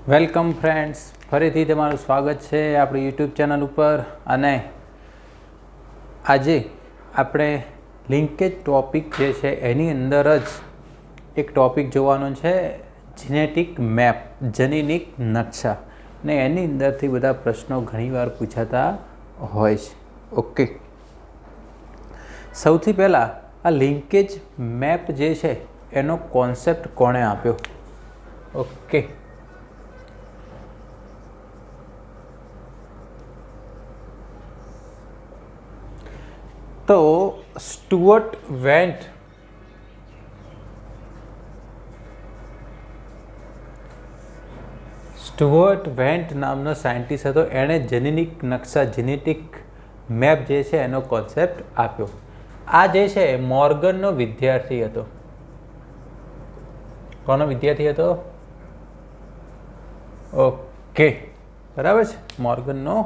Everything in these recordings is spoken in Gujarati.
વેલકમ ફ્રેન્ડ્સ, ફરીથી તમારું સ્વાગત છે આપણી યુટ્યુબ ચેનલ ઉપર. અને આજે આપણે લિંકેજ ટૉપિક જે છે એની અંદર જ એક ટૉપિક જોવાનો છે, જીનેટિક મેપ, જનીનિક નકશા. ને એની અંદરથી બધા પ્રશ્નો ઘણીવાર પૂછાતા હોય છે. ઓકે, સૌથી પહેલાં આ લિંકેજ મેપ જે છે એનો કોન્સેપ્ટ કોણે આપ્યો? ઓકે, તો સ્ટુઅર્ટ વેન્ટ નામનો સાયન્ટિસ્ટ હતો. એણે જનીનિક નકશા, જેનેટિક મેપ જે છે એનો કોન્સેપ્ટ આપ્યો. આ જે છે મોર્ગનનો વિદ્યાર્થી હતો. કોનો વિદ્યાર્થી હતો? ઓકે, બરાબર છે, મોર્ગનનો.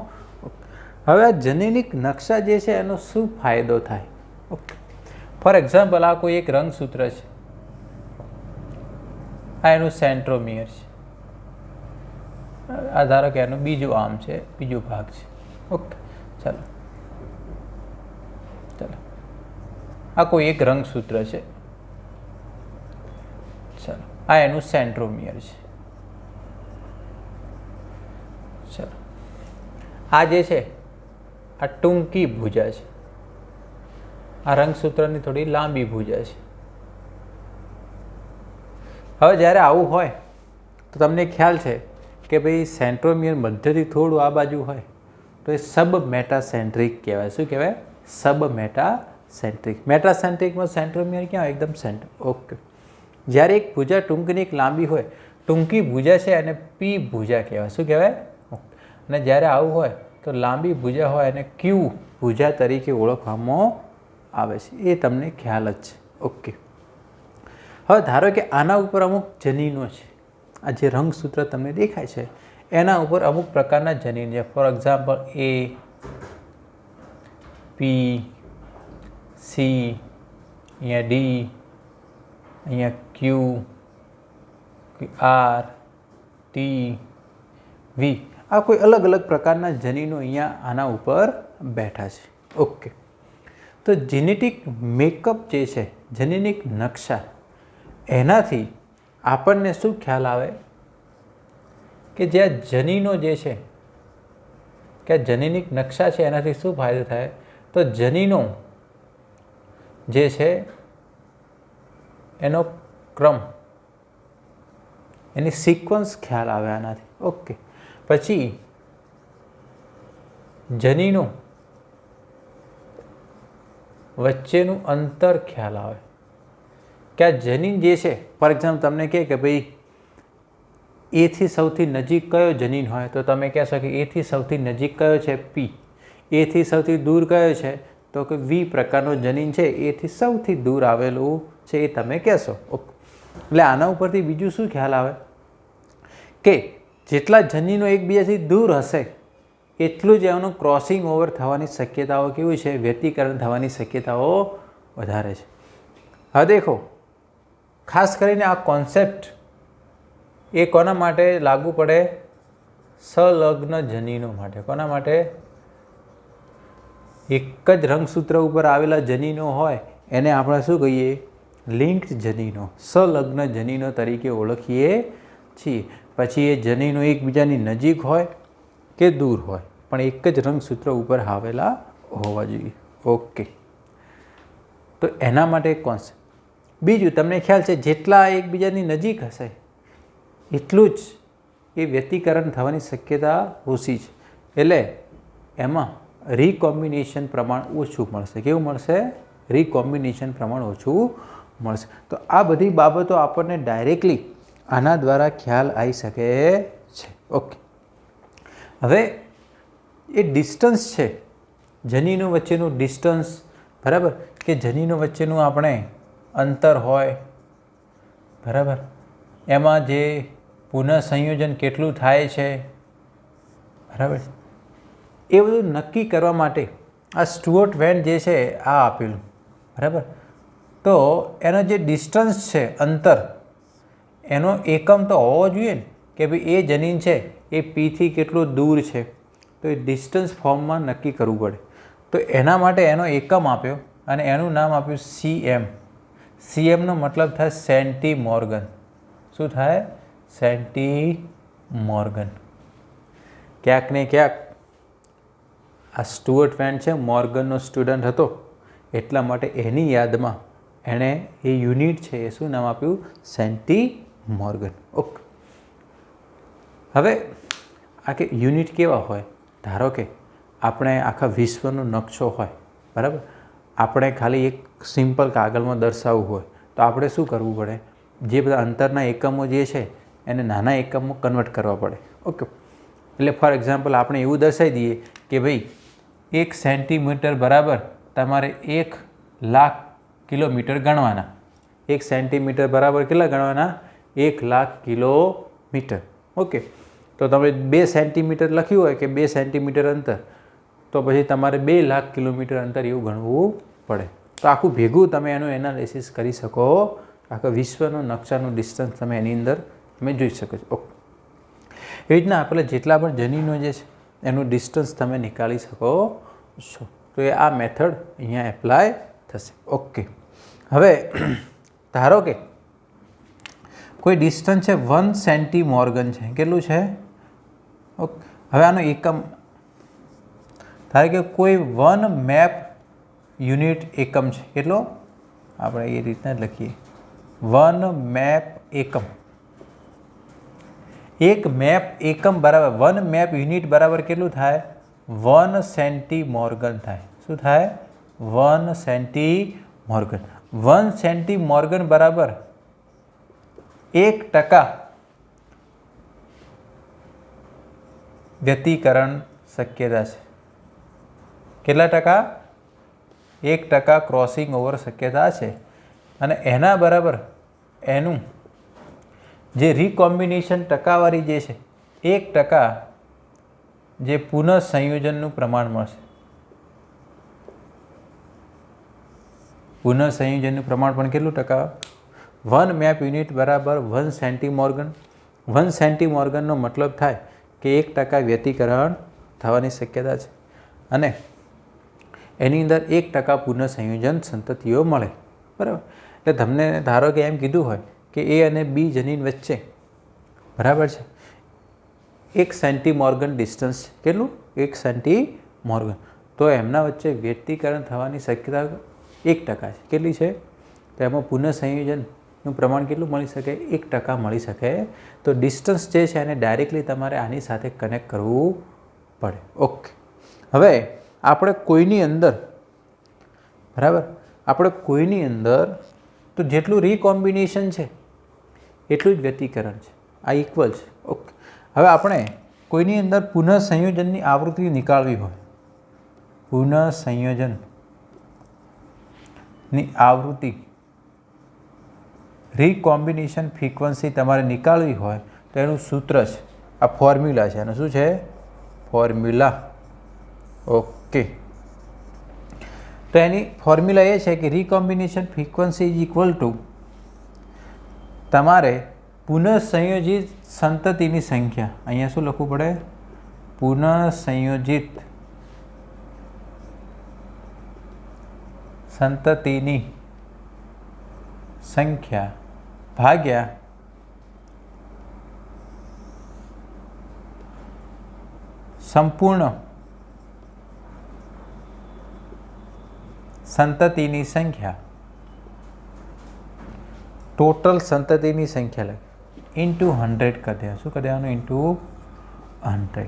હવે આ જનીનિક નકશા જે છે એનો શું ફાયદો થાય? ઓકે, ફોર એક્ઝામ્પલ, આ કોઈ એક રંગસૂત્ર છે, આ એનું સેન્ટ્રોમિયર છે. આ ધારો કે એનું બીજું આર્મ છે, બીજો ભાગ છે. ઓકે, ચાલો, આ કોઈ એક રંગસૂત્ર છે, ચાલો, આ એનું સેન્ટ્રોમિયર છે. ચાલો, આ જે છે આ ટૂંકી ભુજા છે, આ રંગસૂત્રની થોડી લાંબી ભુજા છે. હવે જ્યારે આવું હોય તો તમને ખ્યાલ છે કે ભાઈ સેન્ટ્રોમિયર મધ્યથી થોડું આ બાજુ હોય તો એ સબ મેટાસેન્ટ્રિક કહેવાય. શું કહેવાય? સબ મેટાસેન્ટ્રિક. મેટાસેન્ટ્રિકમાં સેન્ટ્રોમિયર ક્યાં હોય? એકદમ સેન્ટર. ઓકે, જ્યારે એક ભુજા ટૂંકીની એક લાંબી હોય, ટૂંકી ભુજા છે અને પી ભુજા કહેવાય. શું કહેવાય? અને જ્યારે આવું હોય તો લાંબી ભુજા હોય અને ક્યુ ભુજા તરીકે ઓળખવામાં આવે છે. એ તમને ખ્યાલ જ છે. ઓકે, હવે ધારો કે આના ઉપર અમુક જનીનો છે. આ જે રંગસૂત્ર તમને દેખાય છે એના ઉપર અમુક પ્રકારના જનીન છે. For example, A, P, C, અહીંયા ડી, અહીંયા ક્યુ, આર, ટી, વી. આ કોઈ અલગ અલગ પ્રકારના જનીનો અહીંયા આના ઉપર બેઠા છે. ઓકે, તો જેનેટિક મેકઅપ જે છે, જનીનિક નકશા, એનાથી આપણને શું ખ્યાલ આવે કે જે આ જનીનો જે છે, કે આ જનીનિક નકશા છે એનાથી શું ફાયદો થાય? તો જનીનો જે છે એનો ક્રમ, એની સિક્વન્સ ખ્યાલ આવે આનાથી. ઓકે, પછી જનીનો વચ્ચેનું અંતર ખ્યાલ આવે કે આ જનીન જે છે, ફોર એક્ઝામ્પલ તમને કહે કે ભાઈ એથી સૌથી નજીક કયો જનીન હોય, તો તમે કહેશો કે એથી સૌથી નજીક કયો છે? પી. એથી સૌથી દૂર કયો છે? તો કે વી પ્રકારનો જનીન છે. એથી સૌથી દૂર આવેલું છે એ તમે કહેશો. ઓકે, એટલે આના ઉપરથી બીજું શું ખ્યાલ આવે કે જેટલા જનીનો એકબીજાથી દૂર હશે એટલું જ એનું ક્રોસિંગ ઓવર થવાની શક્યતાઓ કેવી છે? વ્યતિકરણ થવાની શક્યતાઓ વધારે છે. હવે દેખો, ખાસ કરીને આ કોન્સેપ્ટ એ કોના માટે લાગુ પડે? સંલગ્ન જનીનો માટે. કોના માટે? એક જ રંગસૂત્ર ઉપર આવેલા જનીનો હોય એને આપણે શું કહીએ? લિંક્ડ જનીનો, સંલગ્ન જનીનો તરીકે ઓળખીએ છીએ. પછી એ જનીનો એકબીજાની નજીક હોય કે દૂર હોય, પણ એક જ રંગસૂત્ર ઉપર આવેલા હોવા જોઈએ. ઓકે, તો એના માટે એક કોન્સેપ્ટ. બીજું તમને ખ્યાલ છે, જેટલા એકબીજાની નજીક હશે એટલું જ એ વ્યતિકરણ થવાની શક્યતા ઓછી છે. એટલે એમાં રિકોમ્બિનેશન પ્રમાણ ઓછું મળશે. કેવું મળશે? રિકોમ્બિનેશન પ્રમાણ ઓછું મળશે. તો આ બધી બાબતો આપણને ડાયરેક્ટલી આના દ્વારા ખ્યાલ આવી શકે છે. ઓકે, હવે એ ડિસ્ટન્સ છે, જનીનો વચ્ચેનું ડિસ્ટન્સ, બરાબર, કે જનીનો વચ્ચેનું આપણે અંતર હોય, બરાબર, એમાં જે પુનઃસંયોજન કેટલું થાય છે, બરાબર, એ બધું નક્કી કરવા માટે આ સ્ટુઅર્ટ વેન્ટ જે છે આ આપેલું, બરાબર. તો એનો જે ડિસ્ટન્સ છે, અંતર, એનો એકમ તો હોવો જોઈએ ને. કે ભાઈ એ જનીન છે એ પીથી કેટલું દૂર છે, તો એ ડિસ્ટન્સ ફોર્મમાં નક્કી કરવું પડે. તો એના માટે એનો એકમ આપ્યો અને એનું નામ આપ્યું CM. CMનો મતલબ થાય સેન્ટીમોર્ગન. શું થાય? સેન્ટીમોર્ગન. ક્યાંક ને ક્યાંક આ સ્ટુઅર્ટ વેન છે મોર્ગનનો સ્ટુડન્ટ હતો, એટલા માટે એની યાદમાં એણે એ યુનિટ છે એ શું નામ આપ્યું? સેન્ટીમોર્ગન. ઓકે. હવે આ કે યુનિટ કેવા હોય? ધારો કે આપણે આખા વિશ્વનો નકશો હોય, બરાબર, આપણે ખાલી એક સિમ્પલ કાગળમાં દર્શાવવું હોય તો આપણે શું કરવું પડે? જે બધા અંતરના એકમો જે છે એને નાના એકમમાં કન્વર્ટ કરવા પડે. ઓકે. એટલે ફોર એક્ઝામ્પલ આપણે એવું દર્શાવી દઈએ કે ભાઈ 1 સેન્ટીમીટર બરાબર તમારે 1,00,000 કિલોમીટર ગણવાના. 1 સેન્ટીમીટર બરાબર કેટલા ગણવાના? 1,00,000 કિલોમીટર. ઓકે. તો તમે 2 સેન્ટીમીટર લખ્યું હોય કે 2 સેન્ટીમીટર અંતર, તો પછી તમારે 2,00,000 કિલોમીટર અંતર એવું ગણવું પડે. તો આખું ભેગું તમે એનું એનાલિસિસ કરી શકો. આખા વિશ્વનો નકશાનું ડિસ્ટન્સ તમે એની અંદર તમે જોઈ શકો છો. ઓકે. એ રીતના આપણે જેટલા પણ જનીનો જે છે એનું ડિસ્ટન્સ તમે નીકાળી શકો છો. તો એ આ મેથડ અહીંયા એપ્લાય થશે. ઓકે. હવે ધારો કે કોઈ ડિસ્ટન્સ છે 1 સેન્ટીમોર્ગન છે. કેટલું છે? ઓકે. હવે આનો એકમ ધારો કે કોઈ 1 મેપ યુનિટ એકમ છે. કેટલો? આપણે એ રીતના જ લખીએ, 1 મેપ એકમ. એક મેપ એકમ બરાબર 1 મેપ યુનિટ બરાબર કેટલું થાય? 1 સેન્ટીમોર્ગન થાય. શું થાય? 1 સેન્ટીમોર્ગન. 1 સેન્ટીમોર્ગન બરાબર 1% વ્યતિકરણ શક્યતા છે. કેટલા ટકા? 1% ક્રોસિંગ ઓવર શક્યતા છે. અને એના બરાબર એનું જે રિકોમ્બિનેશન ટકાવારી જે છે 1% જે પુનઃસંયોજનનું પ્રમાણ મળશે. પુનઃસંયોજનનું પ્રમાણ પણ કેટલું ટકા? 1 મેપ યુનિટ બરાબર 1 સેન્ટીમોર્ગન. 1 સેન્ટીમોર્ગનનો મતલબ થાય કે 1% વ્યતિકરણ થવાની શક્યતા છે અને એની અંદર 1% પુનઃસંયોજન સંતતિઓ મળે. બરાબર. એટલે તમને ધારો કે એમ કીધું હોય કે A અને B જનીન વચ્ચે, બરાબર છે, 1 સેન્ટીમોર્ગન ડિસ્ટન્સ છે. કેટલું? 1 સેન્ટીમોર્ગન. તો એમના વચ્ચે વ્યતિકરણ થવાની શક્યતા 1% છે. કેટલી છે? તો એમાં પુનઃસંયોજનનું પ્રમાણ કેટલું મળી શકે? 1% મળી શકે. તો ડિસ્ટન્સ જે છે એને ડાયરેક્ટલી તમારે આની સાથે કનેક્ટ કરવું પડે. ઓકે. હવે આપણે કોઈની અંદર, બરાબર, આપણે કોઈની અંદર તો જેટલું રિકોમ્બિનેશન છે એટલું જ વ્યતિકરણ છે. આ ઇક્વલ છે. ઓકે. હવે આપણે કોઈની અંદર પુનઃસંયોજનની આવૃત્તિ નીકાળવી હોય, પુનઃસંયોજનની આવૃત્તિ, રિકોમ્બિનેશન ફ્રીક્વન્સી તમારે નીકાળવી હોય તો એનું સૂત્ર છે, આ ફોર્મ્યુલા છે. એનું શું છે? ફોર્મ્યુલા. ઓકે. તો એની ફોર્મ્યુલા એ છે કે રિકોમ્બિનેશન ફ્રીક્વન્સી ઇઝ ઇક્વલ ટુ તમારે પુનઃસંયોજિત સંતતિની સંખ્યા. અહીંયા શું લખવું પડે? પુનઃસંયોજિત સંતતિની સંખ્યા ભાગ્યા સંપૂર્ણ સંતતિની સંખ્યા, ટોટલ સંતતિની સંખ્યા લખે ઇન્ટુ 100 કરી દેવાનું. શું કરી દેવાનું? ઇન્ટુ 100.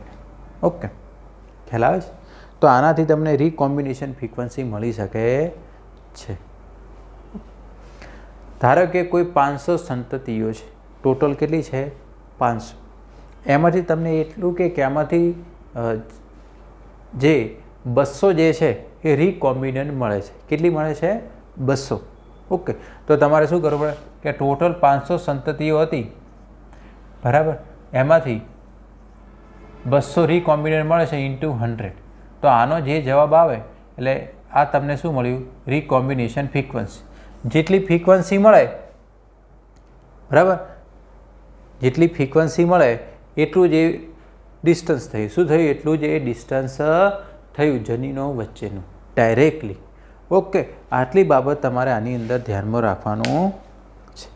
ઓકે. ખ્યાલ આવે છે? તો આનાથી તમને રિકોમ્બિનેશન ફ્રીક્વન્સી મળી શકે છે. ધારો કે કોઈ 500 સંતતિઓ છે. ટોટલ કેટલી છે? 500. એમાંથી તમને એટલું કે આમાંથી જે 200 જે છે એ રિકોમ્બિનન્ટ મળે છે. કેટલી મળે છે? 200. ઓકે. તો તમારે શું કરવું પડે કે ટોટલ 500 સંતતિઓ હતી, બરાબર, એમાંથી 200 રિકોમ્બિનન્ટ મળે છે ઇન્ટુ 100. તો આનો જે જવાબ આવે એટલે આ તમને શું મળ્યું? રિકોમ્બિનેશન ફ્રીક્વન્સી. જેટલી ફ્રીક્વન્સી મળે, બરાબર, જેટલી ફ્રીક્વન્સી મળે એટલું જ એ ડિસ્ટન્સ થયું. શું થયું? એટલું જ એ ડિસ્ટન્સ થયું જનીનો વચ્ચેનું ડાયરેક્ટલી. ઓકે, આટલી બાબત તમારે આની અંદર ધ્યાનમાં રાખવાનું છે.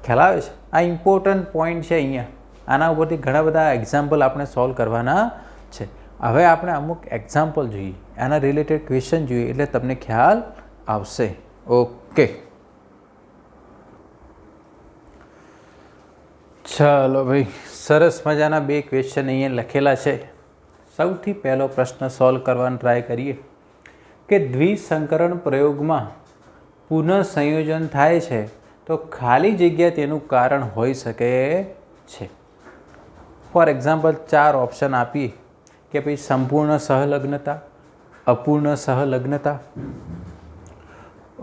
ખ્યાલ આવે છે? આ ઇમ્પોર્ટન્ટ પોઈન્ટ છે અહીંયા. આના ઉપરથી ઘણા બધા એક્ઝામ્પલ આપણે સોલ્વ કરવાના છે. હવે આપણે અમુક એક્ઝામ્પલ જોઈએ, આના રિલેટેડ ક્વેશ્ચન જોઈએ એટલે તમને ખ્યાલ આવશે. ઓકે, ચાલો ભાઈ, સરસ મજાના બે ક્વેશ્ચન અહીંયા લખેલા છે. સૌથી પહેલો પ્રશ્ન સોલ્વ કરવાનો ટ્રાય કરીએ કે દ્વિસંકરણ પ્રયોગમાં પુનઃસંયોજન થાય છે તો ખાલી જગ્યા તેનું કારણ હોઈ શકે છે. ફોર એક્ઝામ્પલ 4 ઓપ્શન આપીએ કે ભાઈ સંપૂર્ણ સહલગ્નતા, અપૂર્ણ સહલગ્નતા.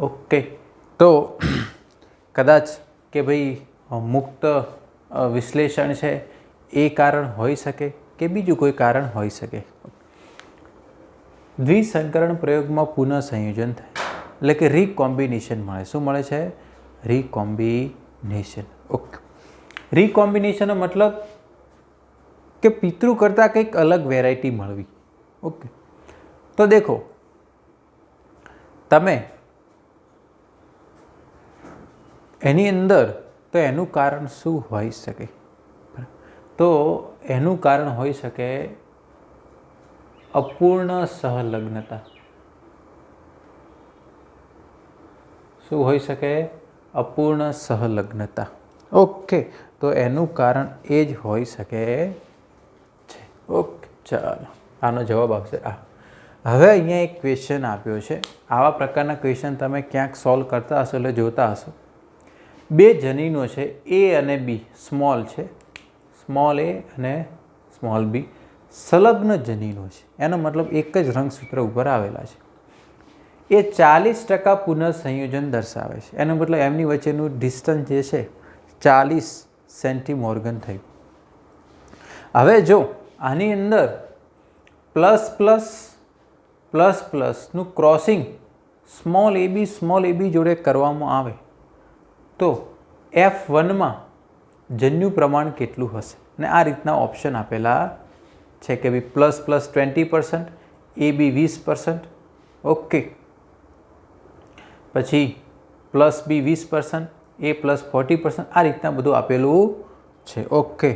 ઓકે, તો કદાચ કે ભાઈ મુક્ત વિશ્લેષણ છે એ કારણ હોઈ શકે કે બીજું કોઈ કારણ હોઈ શકે. દ્વિસંકરણ પ્રયોગમાં પુનઃસંયોજન થાય એટલે કે રીકોમ્બિનેશન મળે. શું મળે છે? રીકોમ્બિનેશન. ઓકે, રીકોમ્બિનેશનનો મતલબ કે પિતૃ કરતાં કંઈક અલગ વેરાયટી મળવી. ઓકે, તો દેખો તમે એની અંદર તો એનું કારણ શું હોઈ શકે? તો એનું કારણ હોઈ શકે અપૂર્ણ સહલગ્નતા. શું હોઈ શકે? અપૂર્ણ સહલગ્નતા. ઓકે, તો એનું કારણ એ જ હોઈ શકે છે. ઓકે, ચાલો આનો જવાબ આવશે આ. હવે અહીંયા એક ક્વેશ્ચન આપ્યો છે. આવા પ્રકારના ક્વેશ્ચન તમે ક્યાંક સોલ્વ કરતા હશો એટલે જોતા હશો. બે જનીનો છે એ અને બી, સ્મોલ છે, સ્મોલ એ અને સ્મોલ બી, સંલગ્ન જનીનો છે. એનો મતલબ એક જ રંગસૂત્ર ઉપર આવેલા છે. એ 40% પુનઃસંયોજન દર્શાવે છે. એનો મતલબ એમની વચ્ચેનું ડિસ્ટન્સ જે છે 40 સેન્ટીમોર્ગન થયું. હવે જો આની અંદર પ્લસ પ્લસ પ્લસ પ્લસનું ક્રોસિંગ સ્મોલ એ બી જોડે કરવામાં આવે તો F1માં જન્યુ પ્રમાણ કેટલું હશે? અને આ રીતના ઓપ્શન આપેલા છે કે ભાઈ પ્લસ પ્લસ 20%, એ બી 20%. ઓકે, પછી પ્લસ બી 20%, એ પ્લસ 40%. આ રીતના બધું આપેલું છે. ઓકે,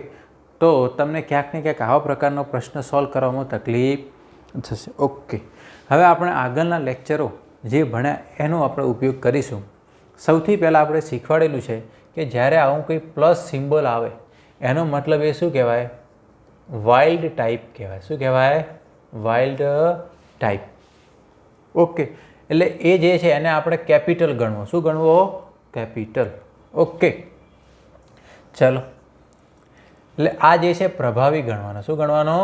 તો તમને ક્યાંક ને ક્યાંક આવા પ્રકારનો પ્રશ્ન સોલ્વ કરવામાં તકલીફ થશે. ઓકે, હવે આપણે આગળના લેક્ચરો જે ભણ્યા એનો આપણે ઉપયોગ કરીશું. સૌથી પહેલાં આપણે શીખવાડેલું છે કે જ્યારે આવું કંઈ પ્લસ સિમ્બોલ આવે એનો મતલબ એ શું કહેવાય? વાઇલ્ડ ટાઈપ કહેવાય. શું કહેવાય? Wild type. ઓકે, એટલે એ જે છે એને આપણે કેપિટલ ગણવો. શું ગણવો? કેપિટલ. ઓકે, ચલો, એટલે આ જે છે પ્રભાવી ગણવાનો. શું ગણવાનો?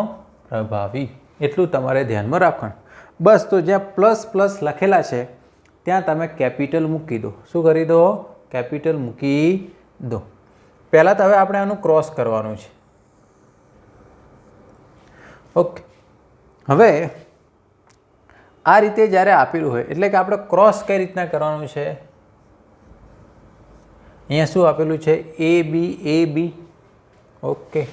પ્રભાવી. એટલું તમારે ધ્યાનમાં રાખવાનું. બસ, તો જ્યાં પ્લસ પ્લસ લખેલા છે ત્યાં તમે કેપિટલ મૂકી દો. શું કરી દો? કેપિટલ મૂકી દો. પહેલાં તો હવે આપણે આનું ક્રોસ કરવાનું છે. ઓકે, હવે આ રીતે જ્યારે આપેલું હોય એટલે કે આપણે ક્રોસ કઈ રીતના કરવાનું છે? અહીંયા શું આપેલું છે? એ બી. ઓકે,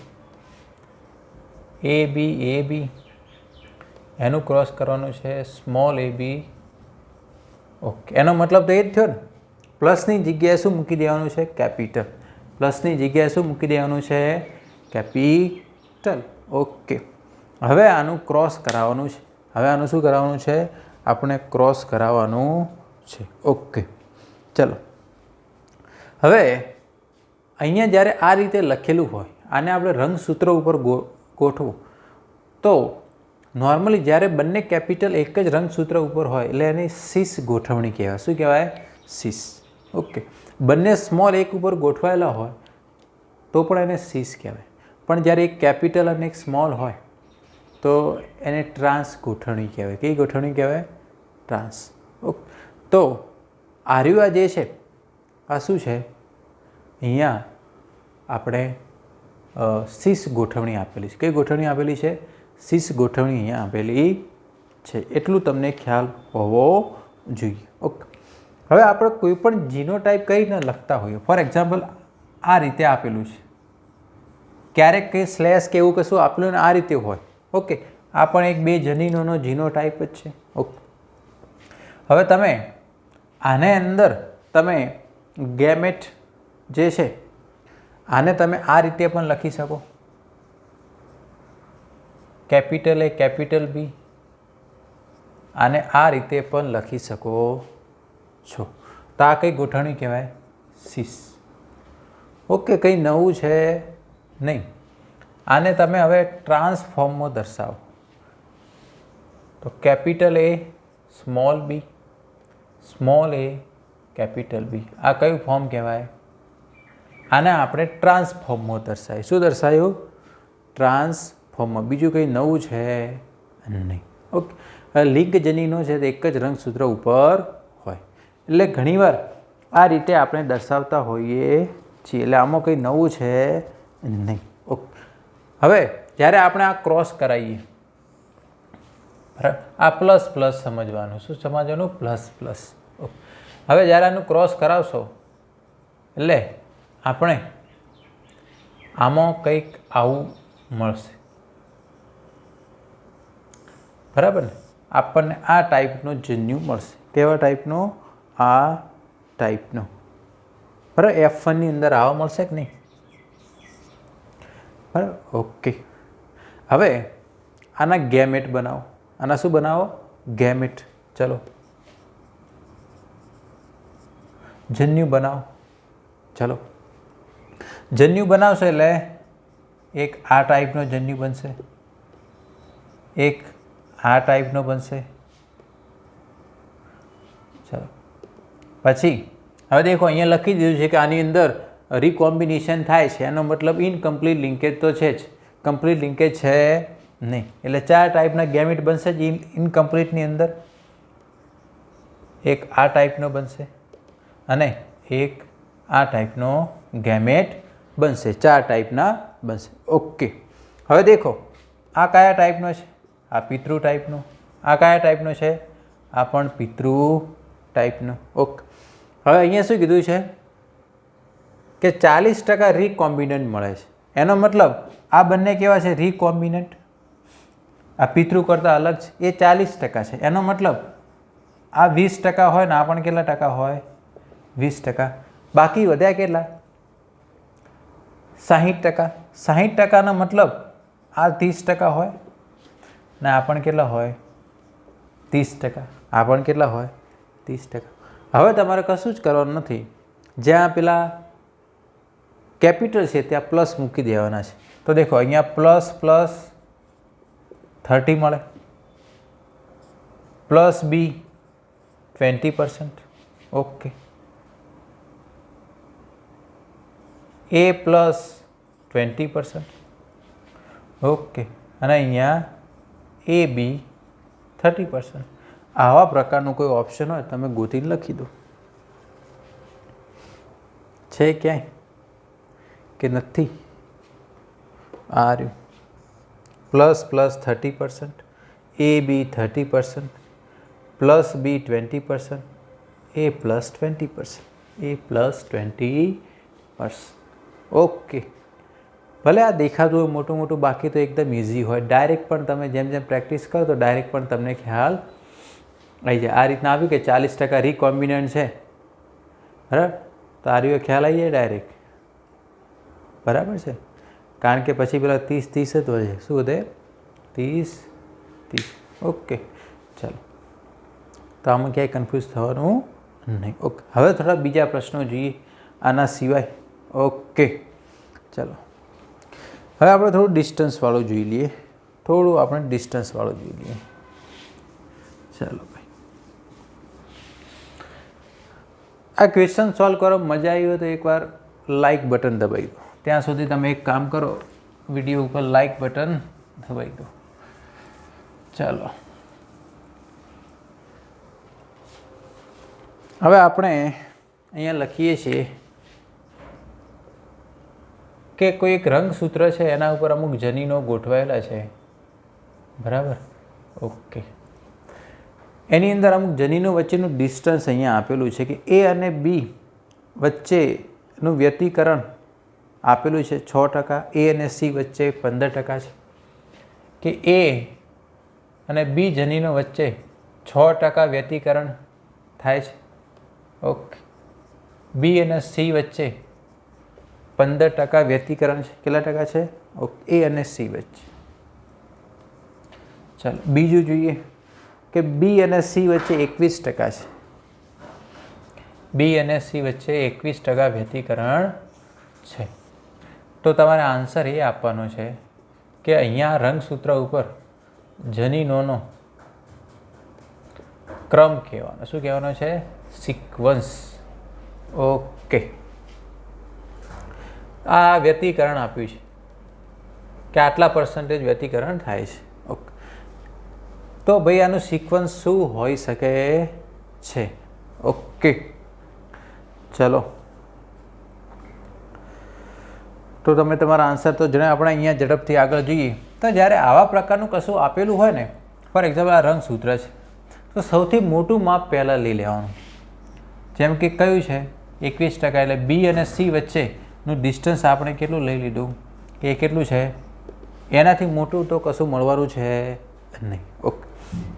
એ બી એનું ક્રોસ કરવાનું છે સ્મોલ એ બી. ઓકે, એનો મતલબ તો એ જ થયો ને. પ્લસની જગ્યાએ શું મૂકી દેવાનું છે? કેપિટલ. પ્લસની જગ્યાએ શું મૂકી દેવાનું છે? કેપિટલ. ઓકે, હવે આનું ક્રોસ કરાવવાનું છે. હવે આનું શું કરાવવાનું છે? આપણે ક્રોસ કરાવવાનું છે. ઓકે, ચલો. હવે અહીંયા જ્યારે આ રીતે લખેલું હોય આને આપણે રંગસૂત્ર ઉપર ગોઠવું તો નોર્મલી જ્યારે બંને કેપિટલ એક જ રંગસૂત્ર ઉપર હોય એટલે એની સીસ ગોઠવણી કહેવાય. શું કહેવાય? સીસ. ઓકે, બંને સ્મોલ એક ઉપર ગોઠવાયેલા હોય તો પણ એને સીસ કહેવાય. પણ જ્યારે એક કેપિટલ અને એક સ્મોલ હોય તો એને ટ્રાન્સ ગોઠવણી કહેવાય. કઈ ગોઠવણી કહેવાય? ટ્રાન્સ. ઓકે, તો આર્યુઆ જે છે આ શું છે? અહીંયા આપણે સીસ ગોઠવણી આપેલી છે. કઈ ગોઠવણી આપેલી છે? સીસ ગોઠવણી અહીંયા આપેલી છે. એટલું તમને ખ્યાલ હોવો જોઈએ. ઓકે, હવે આપણે કોઈ પણ જીનોટાઈપ કઈ રીતના લખતા હોઈએ. ફોર એક્ઝામ્પલ આ રીતે આપેલું છે. ક્યારેક કંઈ સ્લેશ કે એવું કશું આપેલું ને આ રીતે હોય. ઓકે, આ પણ એક બે જનીનોનો જીનોટાઈપ જ છે. ઓકે, હવે તમે આને અંદર તમે ગેમેટ જે છે આને તમે આ રીતે પણ લખી શકો, કેપિટલ A કેપિટલ B, આને આ રીતે પણ લખી શકો છો. તો આ કઈ ગોઠવણી કહેવાય? સિસ. ઓકે, કંઈ નવું છે નહીં. આને તમે હવે ટ્રાન્સફોર્મમાં દર્શાવો તો capital A small b, small a capital B. આ કયું ફોર્મ કહેવાય? આને આપણે ટ્રાન્સફોર્મમાં દર્શાવીએ. શું દર્શાવ્યું? ટ્રાન્સફોર્મમાં. બીજું કંઈ નવું છે નહીં. ઓકે, લિંક જનીનો છે તે એક જ રંગસૂત્ર ઉપર હોય એટલે ઘણીવાર આ રીતે આપણે દર્શાવતા હોઈએ છીએ. એટલે આમાં કંઈ નવું છે નહીં. ઓકે, હવે જ્યારે આપણે આ ક્રોસ કરાવીએ, બરાબર, આ પ્લસ પ્લસ સમજવાનું. શું સમજવાનું? Plus plus. ઓકે, હવે જ્યારે આનું ક્રોસ કરાવશો એટલે આપણે આમાં કંઈક આવું મળશે, બરાબર ને? આપણને આ ટાઈપનો જન્યુ મળશે. કેવા ટાઈપનો? આ ટાઈપનો. બરાબર, F1ની અંદર આવા મળશે કે નહીં? બરાબર. ઓકે, હવે આના ગેમેટ બનાવો. આના શું બનાવો? ગેમેટ. ચલો, જન્યુ બનાવો. ચલો, જન્યુ બનાવશો એટલે એક આ ટાઈપનો જન્યુ બનશે, એક આ ટાઈપનો બનશે. ચલો, પછી હવે દેખો અહીંયા લખી દીધું છે કે આની અંદર રિકોમ્બિનેશન થાય છે, એનો મતલબ ઇનકમ્પ્લીટ લિંકેજ તો છે જ, કમ્પ્લીટ લિંકેજ છે નહીં. એટલે 4 ટાઈપના ગેમેટ બનશે જ ઇનકમ્પ્લીટની અંદર. એક આ ટાઈપનો બનશે અને એક આ ટાઈપનો ગેમેટ બનશે. 4 ટાઈપના બનશે. ઓકે, હવે દેખો આ કયા ટાઈપનો છે? આ પિતૃ ટાઈપનો. આ કયા ટાઈપનો છે? આ પણ પિતૃ ટાઈપનો. ઓકે, હવે અહીંયા શું કીધું છે કે 40% રિકોમ્બિનન્ટ મળે છે. એનો મતલબ આ બંને કેવા છે? રિકોમ્બિનન્ટ. આ પિતૃ કરતાં અલગ છે, એ 40% છે. એનો મતલબ આ 20% હોય ને આ પણ કેટલા ટકા હોય? 20%. બાકી વધ્યા કેટલા? 60%. 60%નો મતલબ આ 30% હોય ને આ પણ કેટલા હોય? 30%. આ પણ કેટલા હોય? 30%. હવે તમારે કશું જ કરવાનું નથી. જ્યાં પેલા કેપિટલ છે ત્યાં પ્લસ મૂકી દેવાના છે. તો દેખો અહીંયા પ્લસ પ્લસ 30 મળે, plus B 20%. Okay, A plus 20%. Okay, અને અહીંયા AB 30%. આવા પ્રકારનું કોઈ ઓપ્શન હોય તમે ગોતીને લખી દો. છે ક્યાંય કે નથી? આ રહ્યું plus plus 30%, AB 30%, plus B 20%, A plus 20%, A plus 20%. Okay, ભલે આ દેખાતું હોય મોટું મોટું, બાકી તો એકદમ ઇઝી હોય. ડાયરેક્ટ પણ તમે જેમ જેમ પ્રેક્ટિસ કરો તો ડાયરેક્ટ પણ તમને ખ્યાલ આવી જાય. આ રીતના આવ્યું કે 40% રિકોમ્બિનન્ટ છે, બરાબર, તો આ રહ્યો ખ્યાલ આવી જાય ડાયરેક્ટ. બરાબર છે, કારણ કે પછી પેલા 30 જ વધે. શું વધે? 30. ઓકે, ચાલો, તો આમાં ક્યાંય કન્ફ્યુઝ થવાનું નહીં. ઓકે, હવે થોડા બીજા પ્રશ્નો જોઈએ આના સિવાય. ઓકે, ચાલો, હવે આપણે થોડું ડિસ્ટન્સવાળું જોઈ લઈએ. આપણે ડિસ્ટન્સવાળું જોઈ લઈએ. ચાલો ભાઈ, આ ક્વેશ્ચન સોલ્વ કરો મજા આવી હોય તો એકવાર લાઇક બટન દબાવી દો. ત્યાં સુધી તમે એક કામ કરો, વિડીયો ઉપર લાઇક બટન દબાવી દો. ચાલો, હવે આપણે અહીંયા લખીએ છીએ કે કોઈ એક રંગસૂત્ર છે, એના ઉપર અમુક જનીનો ગોઠવાયેલા છે, બરાબર. ઓકે, એની અંદર અમુક જનીનો વચ્ચેનું ડિસ્ટન્સ અહીંયા આપેલું છે કે A અને B વચ્ચેનું વ્યતિકરણ આપેલું છે 6%, એ અને સી વચ્ચે 15% છે, કે એ અને બી જનીનો વચ્ચે 6% વ્યતિકરણ થાય છે. ઓકે, બી અને સી વચ્ચે 15% વ્યતિકરણ છે. કેટલા ટકા છે? ઓકે, એ અને સી વચ્ચે. ચાલો બીજું જોઈએ કે બી અને સી વચ્ચે 21% છે. બી અને સી વચ્ચે 21% વ્યતિકરણ છે. તો તમારે આન્સર એ આપવાનો છે કે અહીંયા રંગસૂત્ર ઉપર જનીનોનો ક્રમ કહેવાનો. શું કહેવાનો છે? સિક્વન્સ. ઓકે, આ વ્યતિકરણ આપ્યું છે કે આટલા % વ્યતિકરણ થાય છે. ઓકે, તો ભાઈ આનું સિક્વન્સ શું હોઈ શકે છે? ઓકે, ચલો તો તમે તમારા આન્સર તો જણાવો. આપણે અહીંયા ઝડપથી આગળ જોઈએ તો જ્યારે આવા પ્રકારનું કશું આપેલું હોય ને, ફોર એક્ઝામ્પલ આ રંગસૂત્ર છે, તો સૌથી મોટું માપ પહેલાં લઈ લેવાનું. જેમ કે કયું છે? 21%. એટલે બી અને સી વચ્ચેનું ડિસ્ટન્સ આપણે કેટલું લઈ લીધું? એ કેટલું છે? એનાથી મોટું તો કશું મળવાનું છે નહીં. ઓકે,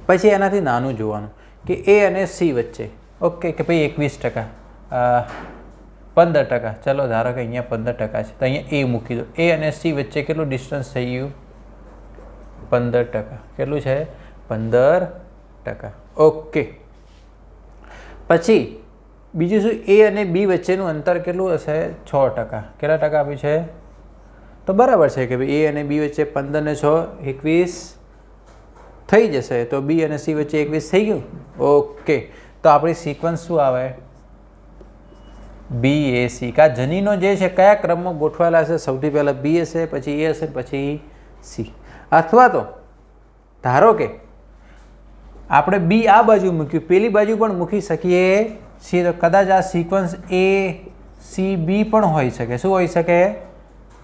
પછી એનાથી નાનું જોવાનું કે એ અને સી વચ્ચે. ઓકે, કે ભાઈ 21%, 15%. ચલો ધારો કે અહીંયા 15% છે, તો અહીંયા એ મૂકી દો. એ અને સી વચ્ચે કેટલું ડિસ્ટન્સ થઈ ગયું? 15%. કેટલું છે? 15%. ઓકે, પછી બીજું શું? એ અને બી વચ્ચેનું અંતર કેટલું હશે? 6%. કેટલા ટકા આપ્યું છે? તો બરાબર છે કે ભાઈ એ અને બી વચ્ચે 15 ને 6 21 થઈ જશે. તો બી અને સી વચ્ચે 21 થઈ ગયું. ઓકે, તો આપણી સિક્વન્સ શું આવે? બી એ સી. કા જનીનો જે છે કયા ક્રમમાં ગોઠવાયેલા હશે? સૌથી પહેલાં બી હશે, પછી એ હશે, પછી સી. અથવા તો ધારો કે આપણે બી આ બાજુ મૂક્યું, પેલી બાજુ પણ મૂકી શકીએ છીએ, તો કદાચ આ સિક્વન્સ એ સી બી પણ હોઈ શકે. શું હોઈ શકે?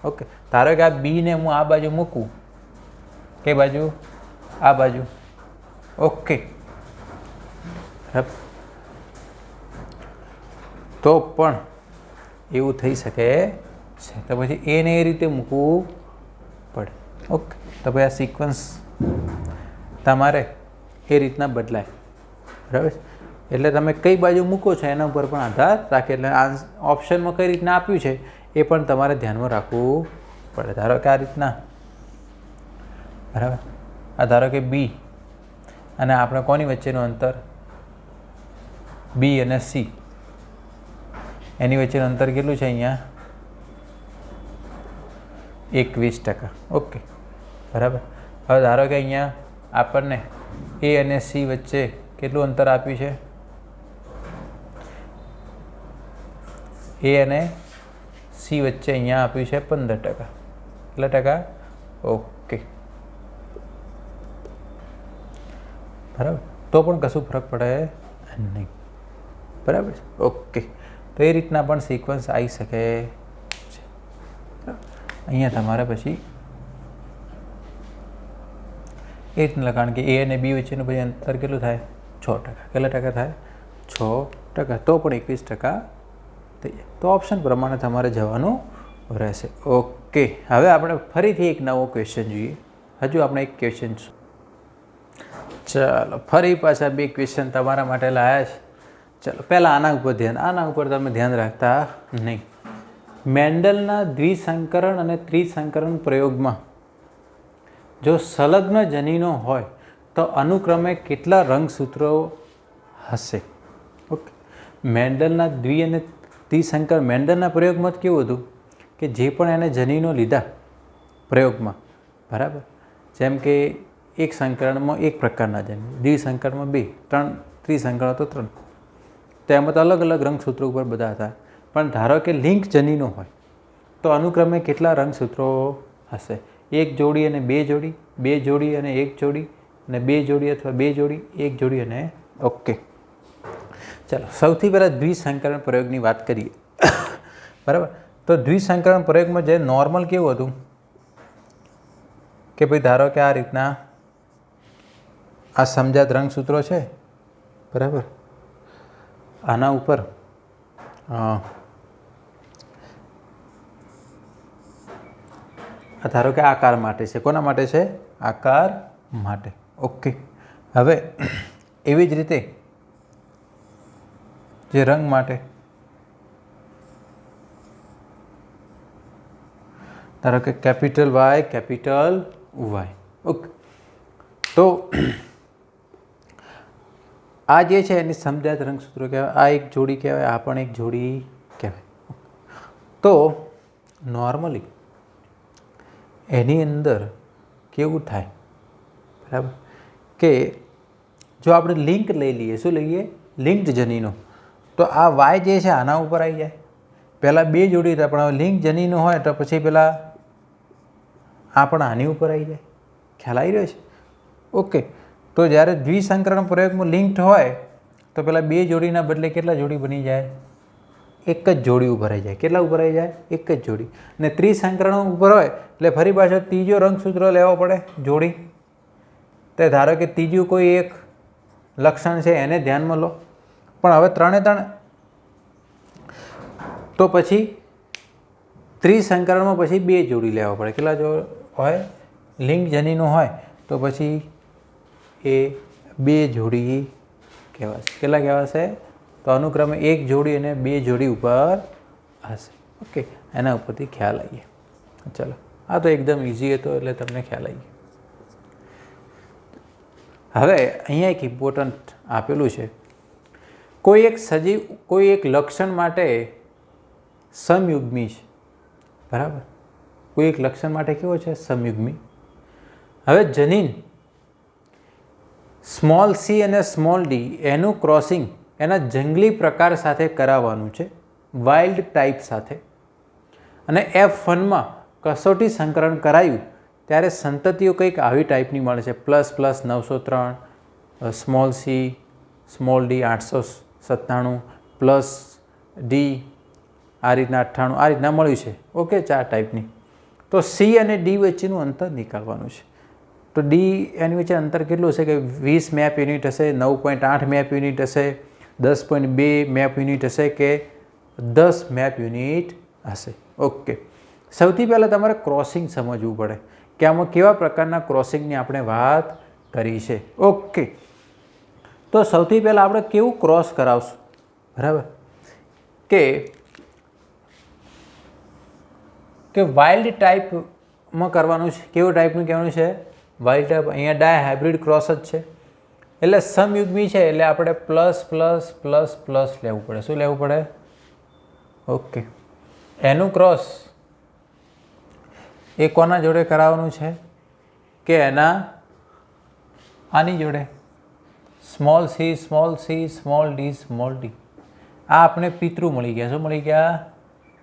ઓકે, ધારો કે આ બીને હું આ બાજુ મૂકું, કઈ બાજુ? આ બાજુ. ઓકે, તો પણ એવું થઈ શકે છે. તો પછી એને એ રીતે મૂકવું પડે. ઓકે, તો ભાઈ આ સિક્વન્સ તમારે એ રીતના બદલાય. બરાબર? એટલે તમે કઈ બાજુ મૂકો છો એના ઉપર પણ આધાર રાખે. એટલે આ ઓપ્શનમાં કઈ રીતના આપ્યું છે એ પણ તમારે ધ્યાનમાં રાખવું પડે. ધારો કે આ રીતના, બરાબર, આ ધારો કે બી અને આપણે કોની વચ્ચેનું અંતર? બી અને સી, એની વચ્ચેનું અંતર કેટલું છે? અહીંયા 21%. ઓકે, બરાબર. હવે ધારો કે અહીંયા આપણને એ અને સી વચ્ચે કેટલું અંતર આપ્યું છે? એ અને સી વચ્ચે અહીંયા આપ્યું છે 15%. કેટલા ટકા? ઓકે, બરાબર. તો પણ કશું ફરક પડે નહીં. બરાબર છે? ઓકે, તો એ રીતના પણ સિક્વન્સ આવી શકે છે. અહીંયા તમારે પછી એ રીતના લખાણ કે એ અને બી વચ્ચેનું પછી અંતર કેટલું થાય? 6%. કેટલા ટકા થાય? 6%. તો પણ 21% થઈ જાય. તો ઓપ્શન પ્રમાણે તમારે જવાનું રહેશે. ઓકે, હવે આપણે ફરીથી એક નવો ક્વેશ્ચન જોઈએ. હજુ આપણે એક ક્વેશ્ચન, ચાલો ફરી પાછા 2 ક્વેશ્ચન તમારા માટે લાયા છે. ચલો પહેલાં આના ઉપર ધ્યાન. આના ઉપર તમે ધ્યાન રાખતા નહીં. મેન્ડલના દ્વિસંકરણ અને ત્રિસંકરણ પ્રયોગમાં જો સંલગ્ન જનીનો હોય તો અનુક્રમે કેટલા રંગસૂત્રો હશે? ઓકે, મેન્ડલના દ્વિ અને ત્રિસંકરણ, મેન્ડલના પ્રયોગમાં કેવું હતું કે જે પણ એને જનીનો લીધા પ્રયોગમાં, બરાબર, જેમ કે એક સંકરણમાં એક પ્રકારના જનીનો, દ્વિસંકરણમાં 2, 3, ત્રિસંકરણ તો 3, તેમાં તો અલગ અલગ રંગસૂત્રો ઉપર બધા હતા. પણ ધારો કે લિંક જનીનો હોય તો અનુક્રમે કેટલા રંગસૂત્રો હશે? 1 જોડી અને 2 જોડી, 2 જોડી અને 1 જોડી, અને 2 જોડી અથવા 2 જોડી, 1 જોડી અને ઓકે. ચાલો સૌથી પહેલાં દ્વિસંકરણ પ્રયોગની વાત કરીએ. બરાબર, તો દ્વિસંકરણ પ્રયોગમાં જે નોર્મલ કેવું હતું કે ભાઈ ધારો કે આ રીતના આ સમજાત રંગસૂત્રો છે, બરાબર, આના ઉપર ધારો કે આકાર માટે છે. કોના માટે છે? આકાર માટે. ઓકે. હવે એવી જ રીતે જે રંગ માટે, ધારો કે capital Y, capital Y. Okay. તો આ જે છે એની સમજાત રંગસૂત્રો કહેવાય. આ એક જોડી કહેવાય, આ પણ એક જોડી કહેવાય. તો નોર્મલી એની અંદર કેવું થાય, બરાબર, કે જો આપણે લિંક લઈ લઈએ, શું લઈએ? લિંક્ડ જનીનો, તો આ વાય જે છે આના ઉપર આવી જાય. પહેલાં બે જોડી હતા, પણ હવે લિંક જનીનો હોય તો પછી પેલા આ પણ આની ઉપર આવી જાય. ખ્યાલ આવી રહ્યો છે? ઓકે. તો જ્યારે દ્વિસંકરણ પ્રયોગમાં લિંક્ડ હોય તો પેલા બે જોડીના બદલે કેટલા જોડી બની જાય? એક જ જોડી ઉપર આવી જાય. કેટલા ઉપર આવી જાય? એક જ જોડી. અને ત્રિસંકરણ ઉપર હોય એટલે ફરી પાછો ત્રીજો રંગસૂત્ર લેવો પડે, જોડી. તો ધારો કે ત્રીજું કોઈ એક લક્ષણ છે એને ધ્યાનમાં લો, પણ હવે ત્રણે ત્રણ, તો પછી ત્રિસંકરણમાં પછી બે જોડી લેવા પડે. કેટલા હોય? લિંક જનીનો હોય તો પછી એ બે જોડી કહેવાશે. કેટલા કહેવાશે? તો અનુક્રમે એક જોડી અને બે જોડી ઉપર હશે. ઓકે. એના ઉપરથી ખ્યાલ આવીએ. ચલો, આ તો એકદમ ઇઝી હતો એટલે તમને ખ્યાલ આવી ગયો. હવે અહીંયા એક ઇમ્પોર્ટન્ટ આપેલું છે, કોઈ એક સજીવ કોઈ એક લક્ષણ માટે સમયુગ્મી છે, બરાબર? કોઈ એક લક્ષણ માટે કેવો છે? સમયુગ્મી. હવે જનીન સ્મોલ સી અને સ્મોલ ડી એનું ક્રોસિંગ એના જંગલી પ્રકાર સાથે કરાવવાનું છે, વાઇલ્ડ ટાઈપ સાથે. અને F1માં કસોટી સંકરણ કરાયું ત્યારે સંતતિઓ કંઈક આવી ટાઈપની મળે છે. ++903, small C small D 897, plus D આ રીતના 98, આ રીતના મળ્યું છે. ઓકે, 4 ટાઈપની. તો સી અને ડી વચ્ચેનું અંતર નીકાળવાનું છે. તો ડી એની વચ્ચે અંતર કેટલું હશે? કે 20 મેપ યુનિટ હશે, 9.8 મેપ યુનિટ હશે, 10.2 મેપ યુનિટ હશે કે 10 મેપ યુનિટ હશે. ઓકે. સૌથી પહેલાં તમારે ક્રોસિંગ સમજવું પડે કે આમાં કેવા પ્રકારના ક્રોસિંગની આપણે વાત કરી છે. ઓકે. તો સૌથી પહેલાં આપણે કેવું ક્રોસ કરાવશું, બરાબર, કે વાઇલ્ડ ટાઈપમાં કરવાનું છે. કેવું ટાઈપનું કહેવાનું છે? Wild type. અહીંયા ડાય હાઇબ્રિડ ક્રોસ જ છે એટલે સમયુગ્મી છે એટલે આપણે ++++ લેવું પડે. શું લેવું પડે? ઓકે. એનું ક્રોસ એ કોના જોડે કરાવવાનું છે? કે એના આની જોડે, સ્મોલ સી સ્મોલ ડી. આ આપણે પિતૃ મળી ગયા. શું મળી ગયા?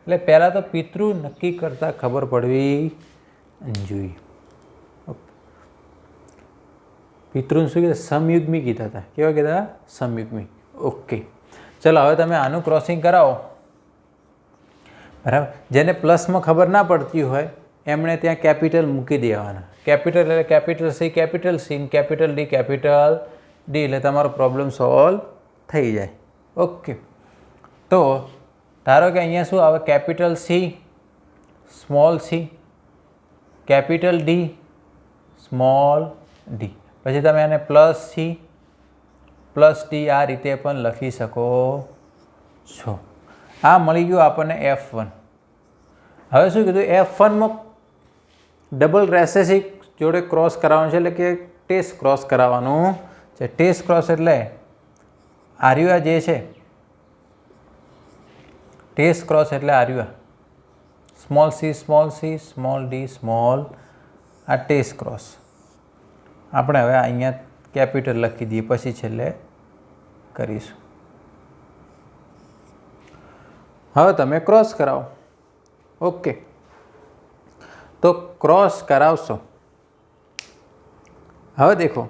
એટલે પહેલાં તો પિતૃ નક્કી કરતાં ખબર પડવી જોઈએ. પિતૃને શું કીધા? સમયુગ્મી કીધા હતા. કેવા કીધા? સમયુગ્મી. ઓકે. ચલો, હવે તમે આનું ક્રોસિંગ કરાવો, બરાબર. જેને પ્લસમાં ખબર ના પડતી હોય એમણે ત્યાં કેપિટલ મૂકી દેવાના. કેપિટલ એટલે capital C, capital D, capital D, એટલે તમારો પ્રોબ્લેમ સોલ્વ થઈ જાય. ઓકે. તો ધારો કે અહીંયા શું આવે? Capital C small C, capital D small D. પછી તમે એને પ્લસ સી પ્લસ ડી આ રીતે પણ લખી શકો છો. આ મળી ગયું આપણને F1. હવે શું કીધું? F1માં ડબલ રેસેસિક જોડે ક્રોસ કરાવવાનું છે, એટલે કે ટેસ્ટ ક્રોસ કરાવવાનું છે. ટેસ્ટ ક્રોસ એટલે આર્યુઆ જે છે, ટેસ્ટ ક્રોસ એટલે આર્યુઆ, small C small D small, આ ટેસ્ટ ક્રોસ. આપણે હવે અહીંયા કેપિટલ લખી દઈએ, પછી છેલ્લે કરીશું. હવે તમે ક્રોસ કરાવો. ઓકે. તો ક્રોસ કરાવશો. હવે દેખો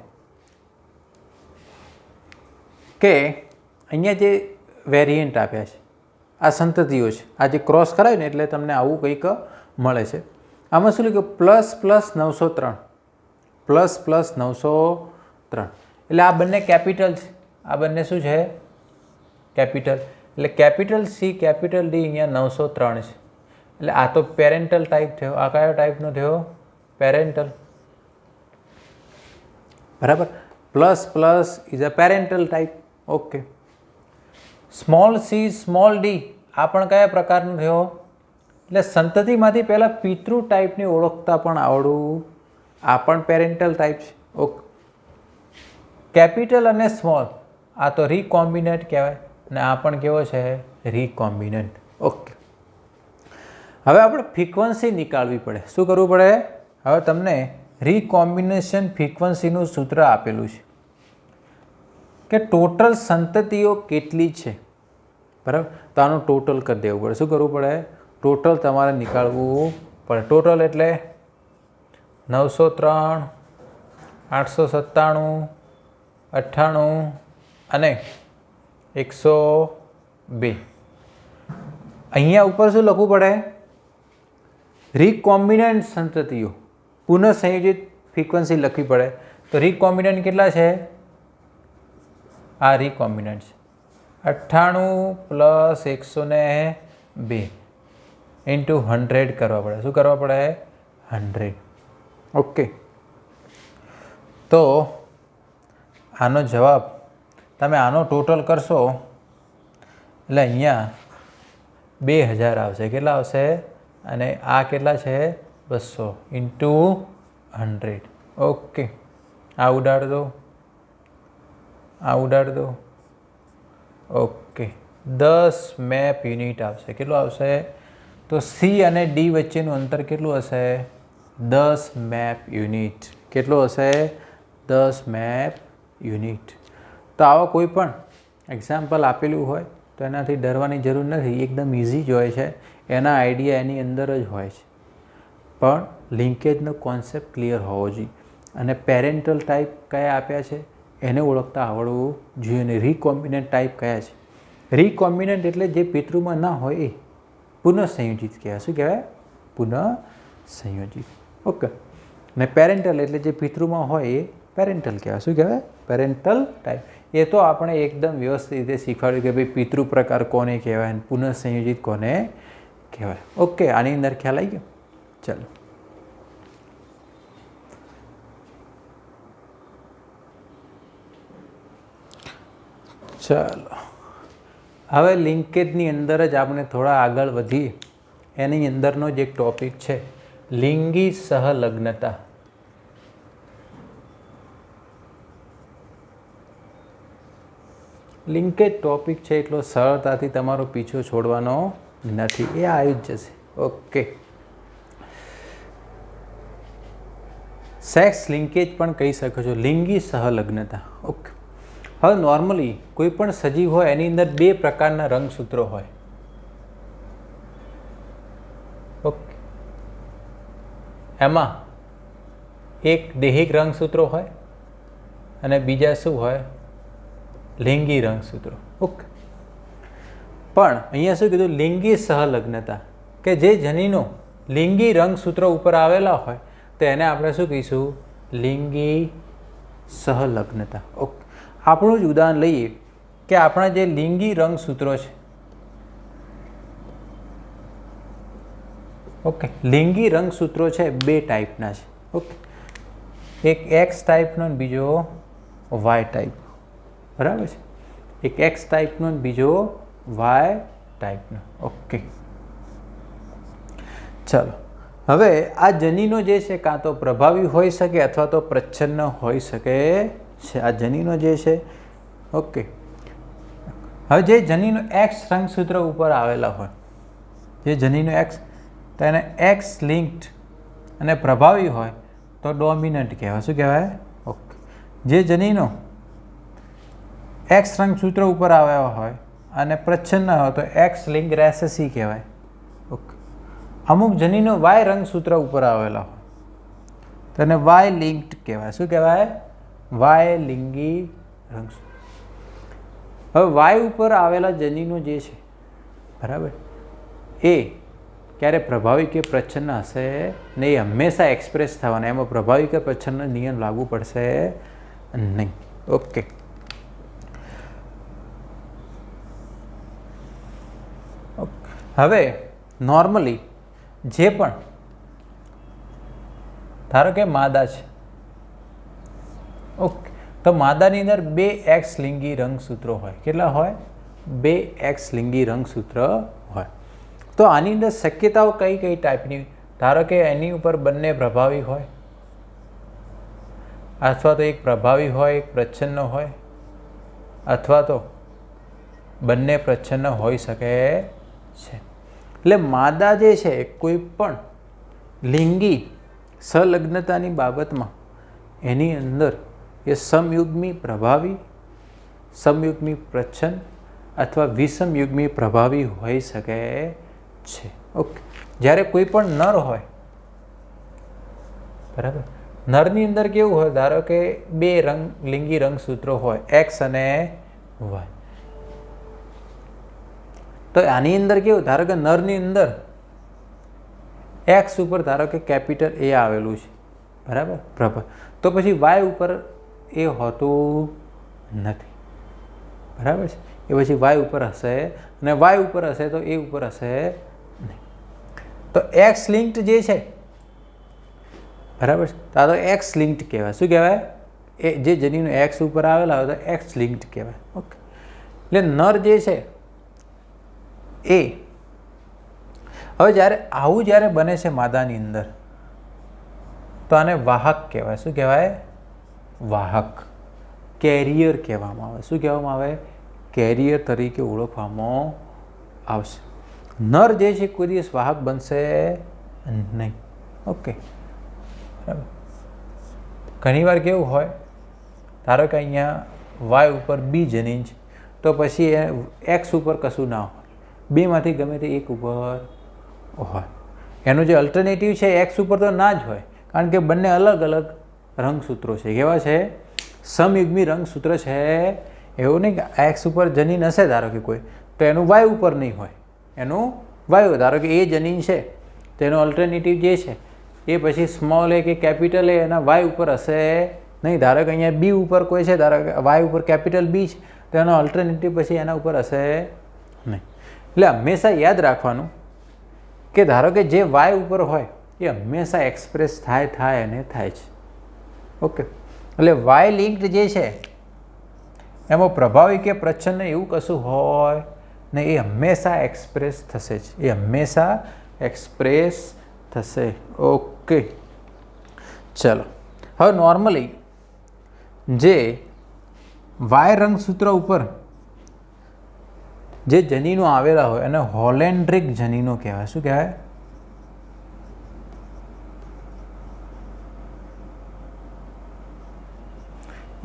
કે અહીંયા જે વેરિયન્ટ આપ્યા છે આ સંતતિઓ છે. આ જે ક્રોસ કરાવ્યું ને એટલે તમને આવું કંઈક મળે છે. આમાં શું લખ્યું? ++903 ++903. એટલે આ બંને કેપિટલ છે. આ બંને શું છે? કેપિટલ. એટલે કેપિટલ સી કેપિટલ ડી અહીંયા 903 છે. એટલે આ તો પેરેન્ટલ ટાઈપ થયો. આ કયો ટાઈપનો થયો? પેરેન્ટલ. બરાબર. Plus plus is a parental type. Okay. Small C small D આ પણ કયા પ્રકારનો થયો? એટલે સંતતિમાંથી પહેલાં પિતૃ ટાઈપને ઓળખતા પણ આવડવું. આ પણ પેરેન્ટલ ટાઈપ છે. ઓકે. કેપિટલ અને સ્મોલ આ તો રીકોમ્બિનેન્ટ કહેવાય અને આ પણ કેવો છે? રીકોમ્બિનેન્ટ. ઓકે. હવે આપણે ફ્રીક્વન્સી નીકાળવી પડે. શું કરવું પડે? હવે તમને રીકોમ્બિનેશન ફ્રીક્વન્સીનું સૂત્ર આપેલું છે કે ટોટલ સંતતિઓ કેટલી છે. બરાબર. તો આનું ટોટલ કરી દેવું પડે. શું કરવું પડે? ટોટલ તમારે નીકાળવું પડે. ટોટલ એટલે 903, 897, 98 અને 102. અહીંયા ઉપર શું લખવું પડે? રીકોમ્બિનેન્ટ સંતતિઓ પુનઃસંયોજિત ફ્રીક્વન્સી લખવી પડે. તો રીકોમ્બિનેન્ટ કેટલા છે? આ રીકોમ્બિનેન્ટ છે 98 પ્લસ 102 ઇન્ટુ 100 કરવા પડે. શું કરવા પડે? 100. ઓકે. તો આનો જવાબ તમે આનો ટોટલ કરશો એટલે અહીંયા 2000 આવશે. કેટલા આવશે? અને આ કેટલા છે? 200 ઇન્ટુ 100. ઓકે. આ ઉડાડ દો, આ ઉડાડ દો. ઓકે. 10 મેપ યુનિટ આવશે. કેટલું આવશે? તો સી અને ડી વચ્ચેનું અંતર કેટલું હશે? 10 મેપ યુનિટ. કેટલું હશે? 10 મેપ યુનિટ. તો આવા કોઈ પણ એક્ઝામ્પલ આપેલું હોય તો એનાથી ડરવાની જરૂર નથી. એકદમ ઇઝી જ હોય છે. એના આઈડિયા એની અંદર જ હોય છે. પણ લિંકેજનો કોન્સેપ્ટ ક્લિયર હોવો જોઈએ. અને પેરેન્ટલ ટાઈપ કયા આપ્યા છે એને ઓળખતા આવડવું જોઈએ. અને રીકોમ્બિનેન્ટ ટાઈપ કયા છે? રીકોમ્બિનેન્ટ એટલે જે પિતૃમાં ના હોય એ પુનઃસંયોજિત કહેવાય. શું કહેવાય? પુનઃસંયોજિત. ઓકે. ને પેરેન્ટલ એટલે જે પિતૃમાં હોય એ પેરેન્ટલ કહેવાય. શું કહેવાય? Parental type. એ તો આપણે એકદમ વ્યવસ્થિત રીતે શીખવાડ્યું કે ભાઈ પિતૃ પ્રકાર કોને કહેવાય અને પુનઃસંયોજિત કોને કહેવાય. ઓકે. આની અંદર ખ્યાલ આવી ગયો? ચાલો. ચાલો હવે લિંકેજની અંદર જ આપણે થોડા આગળ વધીએ. એની અંદરનો જ એક ટોપિક છે લિંગી સહલગ્નતા. લિંકેજ ટોપિક છે એટલો સરળતાથી તમારો પીછો છોડવાનો નથી. એ આવી જ જશે. ઓકે. સેક્સ લિંકેજ પણ કહી શકો છો. લિંગી સહલગ્નતા. ઓકે. હવે નોર્મલી કોઈ પણ સજીવ હોય એની અંદર 2 પ્રકારના રંગસૂત્રો હોય. ઓકે. એમાં એક દૈહિક રંગસૂત્રો હોય અને બીજા શું હોય? લિંગી રંગસૂત્રો. ઓકે. પણ અહીંયા શું કીધું? લિંગી સહલગ્નતા કે જે જનીનો લિંગી રંગસૂત્રો ઉપર આવેલા હોય તો એને આપણે શું કહીશું? લિંગી સહલગ્નતા. ઓકે. આપણું જ ઉદાહરણ લઈએ કે આપણા જે લિંગી રંગસૂત્રો છે. ઓકે. લિંગી રંગસૂત્રો છે 2 ટાઈપના છે. ઓકે. એક એક્સ ટાઈપનો અને બીજો વાય ટાઈપ. બરાબર છે? એક એક્સ ટાઈપનો અને બીજો વાય ટાઈપનો. ઓકે. ચાલો. હવે આ જનીનો જે છે કાં તો પ્રભાવી હોઈ શકે અથવા તો પ્રચ્છન્ન હોઈ શકે છે. આ જનીનો જે છે. ઓકે. હવે જે જનીનો એક્સ રંગસૂત્ર ઉપર આવેલા હોય, જે જનીનો એક્સ, તો એને એક્સ લિંક્ડ અને પ્રભાવી હોય તો ડોમિનન્ટ કહેવાય. શું કહેવાય? ઓકે. જે જનીનો એક્સ રંગસૂત્ર ઉપર આવ્યા હોય અને પ્રચ્છન્ન હોય તો એક્સ લિંક રેસેસી કહેવાય. ઓકે. અમુક જનીનો વાય રંગસૂત્ર ઉપર આવેલા હોય તો એને વાય લિંક્ડ કહેવાય. શું કહેવાય? વાય લિંગી રંગસૂત્ર. હવે વાય ઉપર આવેલા જનીનો જે છે, બરાબર, એ ક્યારે પ્રભાવી કે પ્રચ્છન્ન હશે નહીં. એ હંમેશા એક્સપ્રેસ થવાના. એમાં પ્રભાવી કે પ્રચ્છન્ન નિયમ લાગુ પડશે નહીં. ઓકે. હવે નોર્મલી જે પણ ધારો કે માદા છે, ઓકે, તો માદાની અંદર 2 એક્સ લિંગી રંગસૂત્રો હોય. કેટલા હોય? 2 એક્સ લિંગી રંગસૂત્ર હોય. તો આની અંદર શક્યતાઓ કઈ કઈ ટાઈપની? ધારો કે એની ઉપર બંને પ્રભાવી હોય, અથવા તો એક પ્રભાવી હોય એક પ્રચ્છન્ન હોય, અથવા તો બંને પ્રચ્છન્ન હોઈ શકે છે. એટલે માદા જે છે કોઈ પણ લિંગી સંલગ્નતાની બાબતમાં એની અંદર એ સમયુગ્મી પ્રભાવી, સમયુગ્મી પ્રચ્છન્ન અથવા વિષમયુગ્મી પ્રભાવી હોઈ શકે છે. ઓકે. જ્યારે કોઈ પણ નર હોય, બરાબર, નરની અંદર કેવું હોય? ધારો કે 2 લિંગી રંગસૂત્રો હોય, એક્સ અને વાય. તો આની અંદર કેવું? ધારો કે નરની અંદર એક્સ ઉપર ધારો કે કેપિટલ એ આવેલું છે, બરાબર, પ્રભાવ. તો પછી વાય ઉપર એ હોતું નથી, બરાબર છે. એ પછી વાય ઉપર હશે, અને વાય ઉપર હશે તો એ ઉપર હશે નહીં. તો એક્સ લિંક્ડ જે છે, બરાબર છે, તો આ તો એક્સ લિંક્ડ કહેવાય. શું કહેવાય? એ જે જનીનો એક્સ ઉપર આવેલા હોય તો એક્સ લિંક્ડ કહેવાય. ઓકે. એટલે નર જે છે એ હવે જ્યારે આવું જ્યારે બને છે માદાની અંદર, તો આને વાહક કહેવાય. શું કહેવાય? વાહક, કેરિયર કહેવામાં આવે. શું કહેવામાં આવે? કેરિયર તરીકે ઓળખવામાં આવશે. નર જે છે કોઈ દિવસ વાહક બનશે નહીં. ઓકે, બરાબર. ઘણીવાર કેવું હોય, ધારો કે અહીંયા વાય ઉપર બી જનીન છે, તો પછી એક્સ ઉપર કશું ના હોય, બેમાંથી ગમે તે એક ઉપર હોય. એનું જે અલ્ટરનેટિવ છે એક્સ ઉપર તો ના જ હોય, કારણ કે બંને અલગ અલગ રંગસૂત્રો છે. કેવા છે? સમયુગ્મી રંગસૂત્ર છે. એવું નહીં કે એક્સ ઉપર જનીન હશે ધારો કે કોઈ, તો એનું વાય ઉપર નહીં હોય, એનું વાય, ધારો કે એ જનીન છે તો એનો અલ્ટરનેટિવ જે છે એ પછી સ્મોલ એ કે કેપિટલ એ એના વાય ઉપર હશે નહીં. ધારો કે અહીંયા બી ઉપર કોઈ છે, ધારો કે વાય ઉપર કેપિટલ બી છે, તો એનો અલ્ટરનેટિવ પછી એના ઉપર હશે નહીં. એટલે હંમેશા યાદ રાખવાનું કે ધારો કે જે વાય ઉપર હોય એ હંમેશા એક્સપ્રેસ થાય અને થાય છે. ઓકે. એટલે વાય લિંક્ડ જે છે એમાં પ્રભાવી કે પ્રચ્છન્ન એવું કશું હોય ને, એ હંમેશા એક્સપ્રેસ થશે જ, એ હંમેશા એક્સપ્રેસ થશે. ઓકે, ચલો. હવે નોર્મલી જે વાય રંગસૂત્ર ઉપર જે જનીનો આવેલા હોય એને હોલેન્ડ્રિક જનીનો કહેવાય. શું કહેવાય?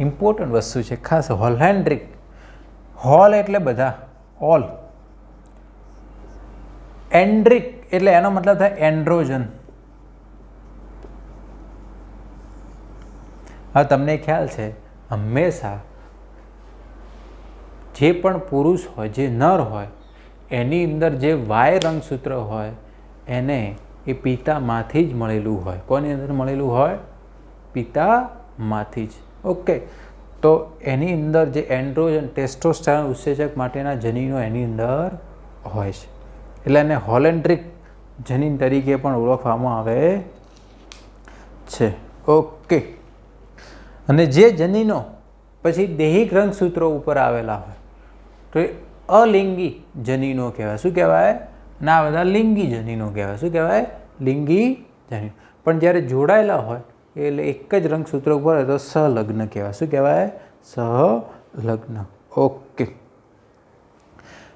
ઇમ્પોર્ટન્ટ વસ્તુ છે ખાસ. હોલેન્ડ્રિક, હોલ એટલે બધા, ઓલ. એન્ડ્રિક એટલે એનો મતલબ થાય એન્ડ્રોજન. હવે તમને ખ્યાલ છે, હંમેશા જે પણ પુરુષ હોય, જે નર હોય, એની અંદર જે વાય રંગસૂત્ર હોય એને એ પિતામાંથી જ મળેલું હોય. કોની અંદર મળેલું હોય? પિતામાંથી જ. ઓકે. તો એની અંદર જે એન્ડ્રોજન, ટેસ્ટોસ્ટેરોન ઉત્સેચક માટેના જનીનો એની અંદર હોય છે. એટલે એને હોલેન્ડ્રિક જનીન તરીકે પણ ઓળખવામાં આવે છે. ઓકે. અને જે જનીનો પછી દૈહિક રંગસૂત્રો ઉપર આવેલા હોય તો એ અલિંગી જનીનો કહેવાય. શું કહેવાય? ના, બધા લિંગી જનીનો કહેવાય. શું કહેવાય? લિંગી જનીનો. પણ જ્યારે જોડાયેલા હોય એટલે એક જ રંગસૂત્ર ઉપર હોય તો સહલગ્ન કહેવાય. શું કહેવાય? સહલગ્ન. ઓકે.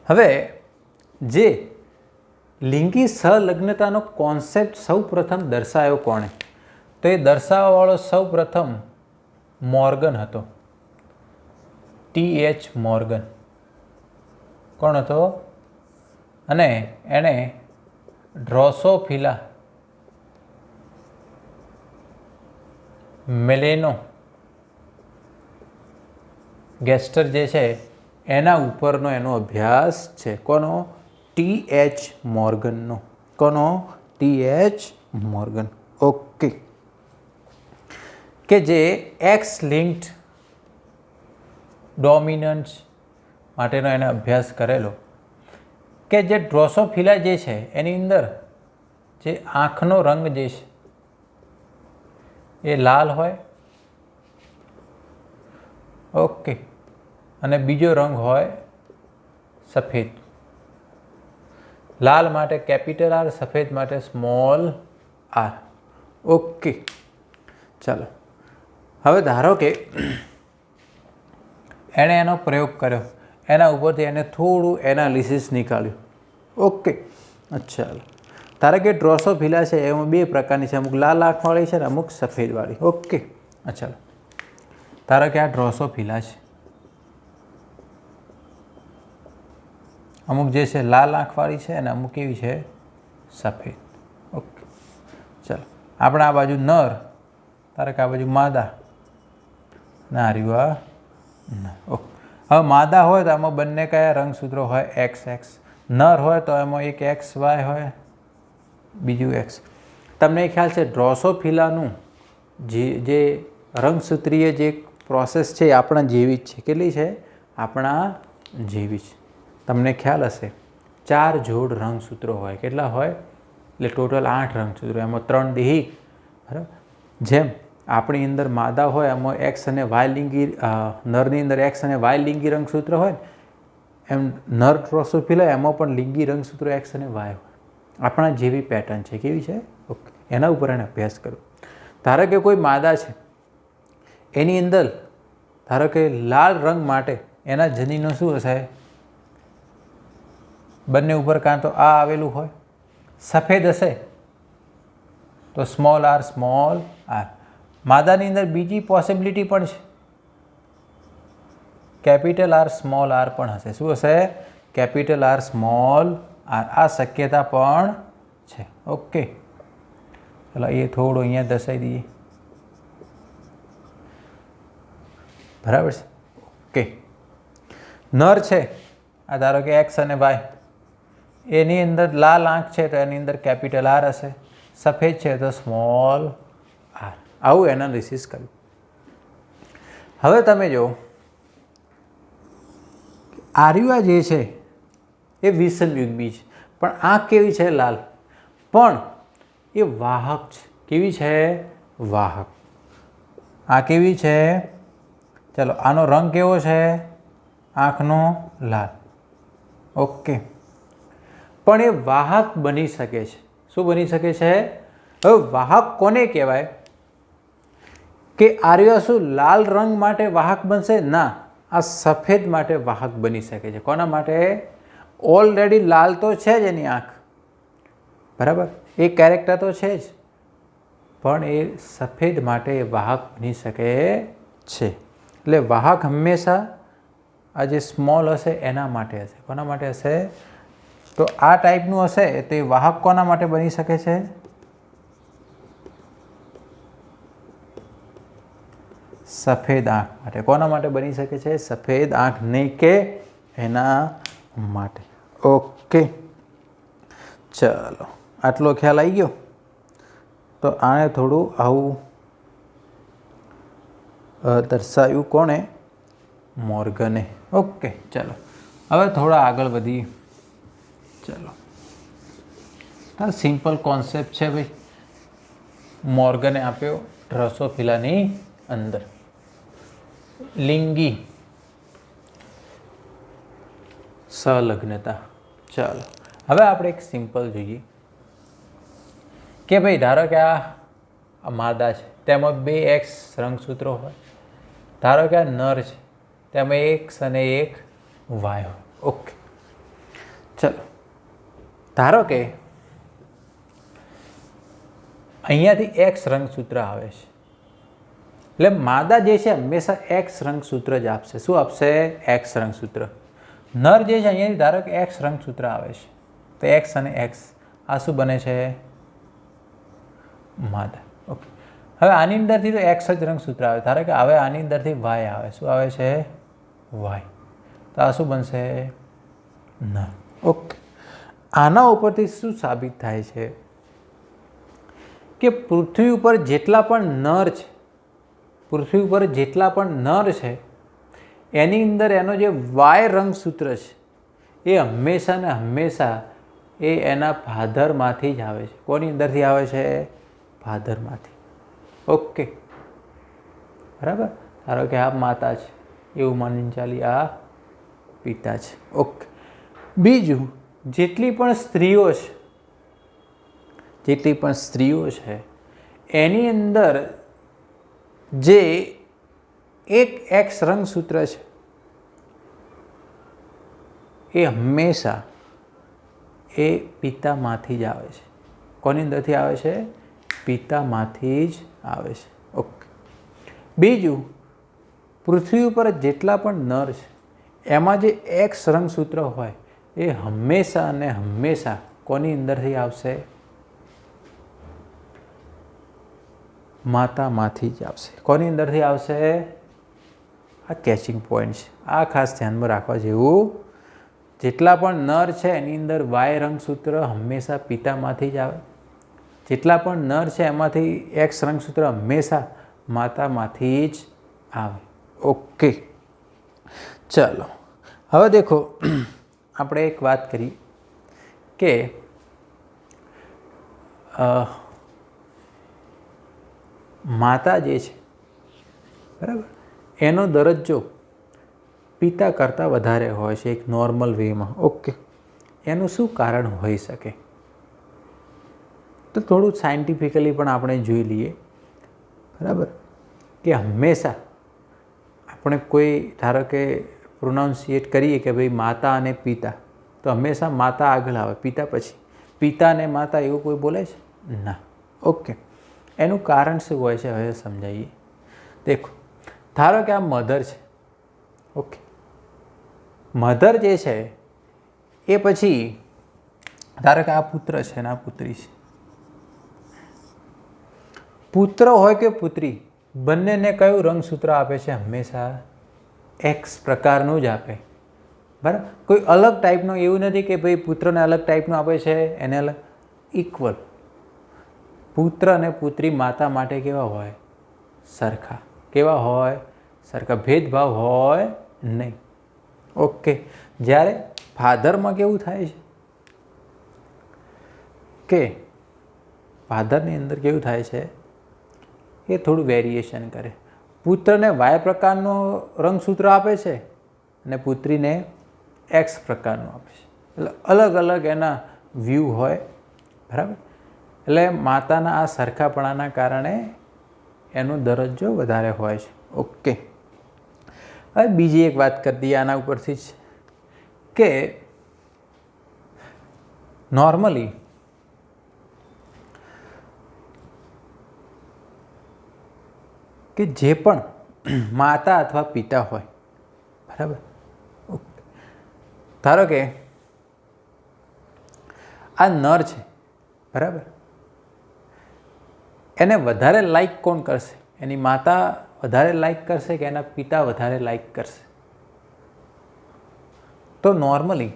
હવે જે લિંગી સહલગ્નતાનો કોન્સેપ્ટ સૌ પ્રથમ દર્શાવ્યો કોણે? તો એ દર્શાવવાવાળો સૌ પ્રથમ મોર્ગન હતો. TH Morgan. કોણ હતો? અને એણે ડ્રોસોફિલા મેલેનો ગેસ્ટર જે છે એના ઉપરનો એનો અભ્યાસ છે. કોનો? TH મોર્ગનનો. કોનો? TH Morgan. ઓકે. કે જે એક્સ લિંક્ડ ડોમિનન્સ માટેનો એને અભ્યાસ કરેલો, કે જે ડ્રોસોફિલા જે છે એની અંદર જે આંખનો રંગ જે છે એ લાલ હોય, ઓકે, અને બીજો રંગ હોય સફેદ. લાલ માટે કેપિટલ આર, સફેદ માટે સ્મોલ આર. ઓકે, ચાલો. હવે ધારો કે એણે એનો પ્રયોગ કર્યો, એના ઉપરથી એને થોડું એનાલિસિસ નીકાળ્યું. ઓકે, ચાલો. ધારો કે ડ્રોસોફિલા છે એમાં બે પ્રકારની છે, અમુક લાલ આંખવાળી છે ને અમુક સફેદવાળી. ઓકે, ચાલો. ધારો કે આ ડ્રોસોફિલા છે, અમુક જે છે લાલ આંખવાળી છે અને અમુક કેવી છે સફેદ. ઓકે, ચાલો. આપણે આ બાજુ નર, ધારો કે આ બાજુ માદા, ના રહ્યું આ. ઓકે, હવે માદા હોય તો આમાં બંને કયા રંગસૂત્રો હોય? X x. નર હોય તો એમાં એક એક્સ વાય હોય, બીજું એક્સ. તમને ખ્યાલ છે ડ્રોસોફિલાનું જે રંગસૂત્રીય જે પ્રોસેસ છે એ આપણા જેવી જ છે. કેટલી છે? આપણા જેવી જ. તમને ખ્યાલ હશે 4 જોડ રંગસૂત્રો હોય. કેટલા હોય? એટલે ટોટલ 8 રંગસૂત્રો, એમાં 3 દેહી. બરાબર. જેમ આપણી અંદર માદા હોય એમાં એક્સ અને વાય લિંગી, નરની અંદર એક્સ અને વાય લિંગી રંગસૂત્ર હોય, એમ નર ડ્રોસોફિલા એમાં પણ લિંગી રંગસૂત્રો એક્સ અને વાય હોય. આપણા જેવી પેટર્ન છે. કેવી છે? ઓકે, એના ઉપર એને અભ્યાસ કરો. ધારો કે કોઈ માદા છે, એની અંદર ધારો કે લાલ રંગ માટે એના જનીનો શું હશે? બંને ઉપર કાં તો આ આવેલું હોય, સફેદ હશે તો સ્મોલ આર સ્મોલ આર. માદાની અંદર બીજી પોસિબિલિટી પણ છે, કેપિટલ આર સ્મોલ આર પણ હશે. શું હશે? Capital R small R. આ શક્યતા પણ છે. ઓકે, ચાલો એ થોડું અહીંયા દર્શાવી દઈએ. બરાબર છે. ઓકે, નર છે આ, ધારો કે એક્સ અને વાય, એની અંદર લાલ આંખ છે તો એની અંદર કેપિટલ આર હશે, સફેદ છે તો સ્મોલ આર. આવું એનાલિસિસ કર્યું. હવે તમે જો આર્યુઆ જે છે એ વિષમયુગ્મી છે, પણ આંખ કેવી છે? લાલ. પણ એ વાહક છે. કેવી છે? વાહક. આ કેવી છે? ચાલો, આનો રંગ કેવો છે? આંખનો લાલ. ઓકે, પણ એ વાહક બની શકે છે. શું બની શકે છે? હવે વાહક કોને કહેવાય? કે આર્ય શું લાલ રંગ માટે વાહક બનશે? ના, આ સફેદ માટે વાહક બની શકે છે. કોના માટે? ઓલરેડી લાલ તો છે જ એની આંખ, બરાબર, એ કેરેક્ટર તો છે જ, પણ એ સફેદ માટે વાહક બની શકે છે. એટલે વાહક હંમેશા આ જે સ્મોલ હશે એના માટે હશે. કોના માટે હશે? તો આ ટાઈપનું હશે તો એ વાહક કોના માટે બની શકે છે? સફેદ આંખ માટે. કોના માટે બની શકે છે? સફેદ આંખ નહીં કે એના માટે. ઓકે, ચલો, આટલો ખ્યાલ આવી ગયો. તો આને થોડું આવું દર્શાવ્યું કોણે? મોર્ગને. ઓકે, ચલો હવે થોડા આગળ વધીએ. ચલો, આ સિમ્પલ કોન્સેપ્ટ છે ભાઈ, મોર્ગને આપ્યો ડ્રોસોફિલાની અંદર. લિંગી સંલગ્નતા. ચાલો હવે આપણે એક સિમ્પલ જોઈએ કે ભાઈ ધારો કે આ માદા છે તેમાં 2 એક્સ રંગસૂત્રો હોય, ધારો કે આ નર છે તેમાં એક્સ અને એક વાય હોય. ઓકે, ચલો, ધારો કે અહીંયાથી એક્સ રંગસૂત્ર આવે છે, એટલે માદા જે છે હંમેશા એક્સ રંગસૂત્ર જ આપશે. શું આપશે? એક્સ રંગસૂત્ર. નર જે છે અહીંયાથી ધારો કે એક્સ રંગસૂત્ર આવે છે તો એક્સ અને એક્સ આ શું બને છે? માદા. ઓકે, હવે આની અંદરથી તો એક્સ જ રંગસૂત્ર આવે, ધારો કે હવે આની અંદરથી વાય આવે. શું આવે છે? વાય. તો આ શું બનશે? નર. ઓકે, આના ઉપરથી શું સાબિત થાય છે કે પૃથ્વી ઉપર જેટલા પણ નર છે, પૃથ્વી ઉપર જેટલા પણ નર છે એની અંદર એનો જે વાય રંગસૂત્ર છે એ હંમેશા ને હંમેશા એ એના ફાધરમાંથી જ આવે છે. કોની અંદરથી આવે છે? ફાધરમાંથી. ઓકે, બરાબર. ધારો કે આ માતા છે એવું માનીને ચાલી, આ પિતા છે. ઓકે. બીજું, જેટલી પણ સ્ત્રીઓ છે એની અંદર જે એક એક્સ રંગસૂત્ર છે એ હંમેશા એ પિતામાંથી જ આવે છે. કોની અંદરથી આવે છે? પિતામાંથી જ આવે છે. ઓકે. બીજું, પૃથ્વી ઉપર જેટલા પણ નર છે એમાં જે એક્સ રંગસૂત્ર હોય એ હંમેશા અને હંમેશા કોની અંદરથી આવશે? માતામાંથી જ આવશે. કોની અંદરથી આવશે? આ કેચિંગ પોઈન્ટ છે, આ ખાસ ધ્યાનમાં રાખવા જેવું. જેટલા પણ નર છે એની અંદર વાય રંગસૂત્ર હંમેશા પિતામાંથી જ આવે. જેટલા પણ નર છે એમાંથી એક્સ રંગસૂત્ર હંમેશા માતામાંથી જ આવે. ઓકે, ચાલો હવે દેખો, આપણે એક વાત કરી કે માતા જે છે, બરાબર, એનો દરજ્જો પિતા કરતાં વધારે હોય છે એક નોર્મલ વેમાં. ઓકે, એનું શું કારણ હોઈ શકે? તો થોડું સાયન્ટિફિકલી પણ આપણે જોઈ લઈએ, બરાબર, કે હંમેશા આપણે કોઈ ધારો કે પ્રોનાઉન્સિએટ કરીએ કે ભાઈ માતા અને પિતા, તો હંમેશા માતા આગળ આવે, પિતા પછી. પિતા અને માતા એવું કોઈ બોલે છે? ના. ઓકે, એનું કારણ શું હોય છે હવે સમજાવીએ. દેખો, ધારો કે આ મધર છે. ઓકે, મધર જે છે એ પછી ધારો કે આ પુત્ર છે ને આ પુત્રી છે. પુત્ર હોય કે પુત્રી, બંનેને કયું રંગસૂત્ર આપે છે? હંમેશા એક્સ પ્રકારનું જ આપે. બરાબર, કોઈ અલગ ટાઈપનું એવું નથી કે ભાઈ પુત્રને અલગ ટાઈપનું આપે છે એને અલગ. ઇક્વલ. પુત્ર અને પુત્રી માતા માટે કેવા હોય? સરખા. કેવા હોય? સરખા. ભેદભાવ હોય નહીં. ઓકે. જ્યારે ફાધરમાં કેવું થાય છે કે ફાધરની અંદર કેવું થાય છે એ થોડું વેરિએશન કરે. પુત્રને વાય પ્રકારનો રંગસૂત્ર આપે છે અને પુત્રીને એક્સ પ્રકારનું આપે છે. એટલે અલગ અલગ એના વ્યૂ હોય, બરાબર. એટલે માતાના આ સરખાપણાના કારણે એનો દરજ્જો વધારે હોય છે. ઓકે, હવે બીજી એક વાત કરી દઈએ આના ઉપરથી જ કે નોર્મલી કે જે પણ માતા અથવા પિતા હોય, બરાબર, ધારો કે આ નર છે, બરાબર, એને વધારે લાઈક કોણ કરશે? એની માતા વધારે લાઈક કરશે કે એના પિતા વધારે લાઈક કરશે? તો નોર્મલી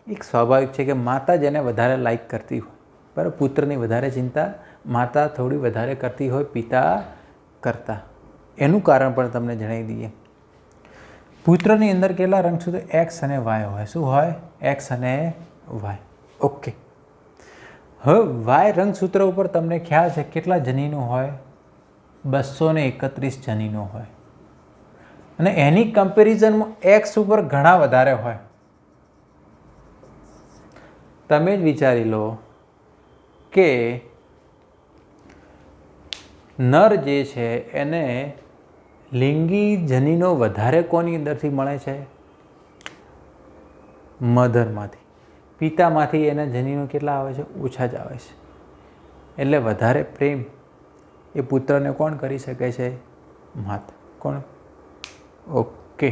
એક સ્વાભાવિક છે કે માતા જેને વધારે લાઈક કરતી હોય, બરાબર, પુત્રની વધારે ચિંતા માતા થોડી વધારે કરતી હોય પિતા કરતાં. એનું કારણ પણ તમને જણાવી દઈએ. પુત્રની અંદર કેટલા રંગસૂત્ર? એક્સ અને વાય હોય. શું હોય? એક્સ અને વાય. ઓકે, હવે વાય રંગસૂત્ર ઉપર તમને ખ્યાલ છે કેટલા જનીનો હોય? 231 જનીનો હોય. અને એની કમ્પેરિઝનમાં એક્સ ઉપર ઘણા વધારે હોય. તમે જ વિચારી લો કે નર જે છે એને લિંગી જનીનો વધારે કોની અંદરથી મળે છે? મધરમાંથી. પિતામાંથી એના જનીનો કેટલા આવે છે? ઓછા જ આવે છે. એટલે વધારે પ્રેમ એ પુત્રને કોણ કરી શકે છે? માતા. કોણ? ઓકે,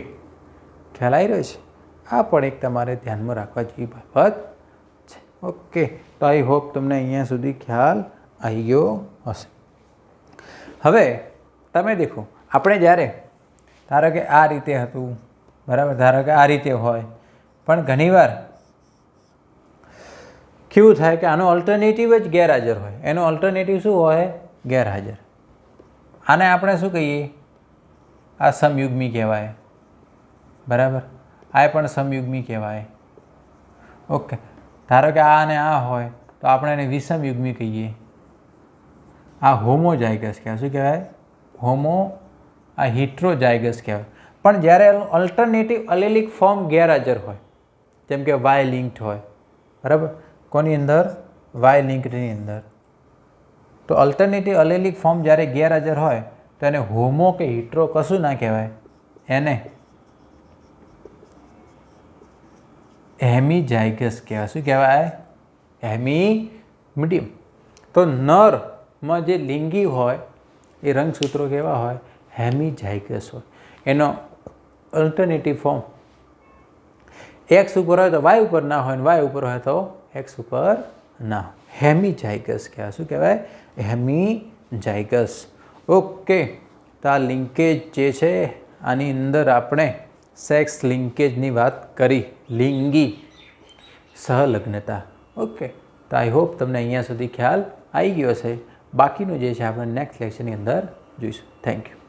ખ્યાલ આવી રહ્યો છે? આ પણ એક તમારે ધ્યાનમાં રાખવા જેવી બાબત છે. ઓકે, તો આઈ હોપ તમને અહીંયા સુધી ખ્યાલ આવી ગયો હશે. હવે તમે દેખો, આપણે જ્યારે ધારો કે આ રીતે હતું, બરાબર, ધારો કે આ રીતે હોય, પણ ઘણીવાર કેવું થાય કે આનો ઓલ્ટરનેટિવ જ ગેરહાજર હોય. એનો ઓલ્ટરનેટિવ શું હોય? ગેરહાજર. આને આપણે શું કહીએ? આ સમયુગ્મી કહેવાય, બરાબર. આ પણ સમયુગ્મી કહેવાય. ઓકે, ધારો કે આ અને આ હોય તો આપણે એને વિષમયુગ્મી કહીએ. આ હોમોઝાયગસ કહેવાય. શું કહેવાય? આ હિટ્રોઝાયગસ કહેવાય. પણ જ્યારે અલ્ટરનેટિવ અલેલિક ફોર્મ ગેરહાજર હોય, જેમ કે વાય લિંક્ડ હોય, બરાબર, કોની અંદર? વાય લિંક્ડની અંદર. તો અલ્ટરનેટિવ અલેલિક ફોર્મ જ્યારે ગેરહાજર હોય તો એને હોમો કે હિટ્રો કશું ના કહેવાય, એને હેમીઝાયગસ કહેવાય. શું કહેવાય? મીડિયમ. તો નરમાં જે લિંગી હોય એ રંગસૂત્રો કેવા હોય? હેમીઝાયગસ હોય. એનો અલ્ટરનેટિવ ફોર્મ એક્સ ઉપર હોય તો વાય ઉપર ના હોય, ને વાય ઉપર હોય તો એક્સ ઉપર ના હોય. હેમીઝાયગસ કહેવાય. શું કહેવાય? હેમીઝાયગસ. ઓકે. તો આ લિંકેજ જે છે આની અંદર આપણે સેક્સ લિંકેજની વાત કરી, લિંગી સહલગ્નતા. ઓકે. તો આઈ હોપ તમને અહીંયા સુધી ખ્યાલ આવી ગયો છે. બાકીનું જે છે આપણે નેક્સ્ટ લેક્ચરની અંદર જોઈશું. Thank you.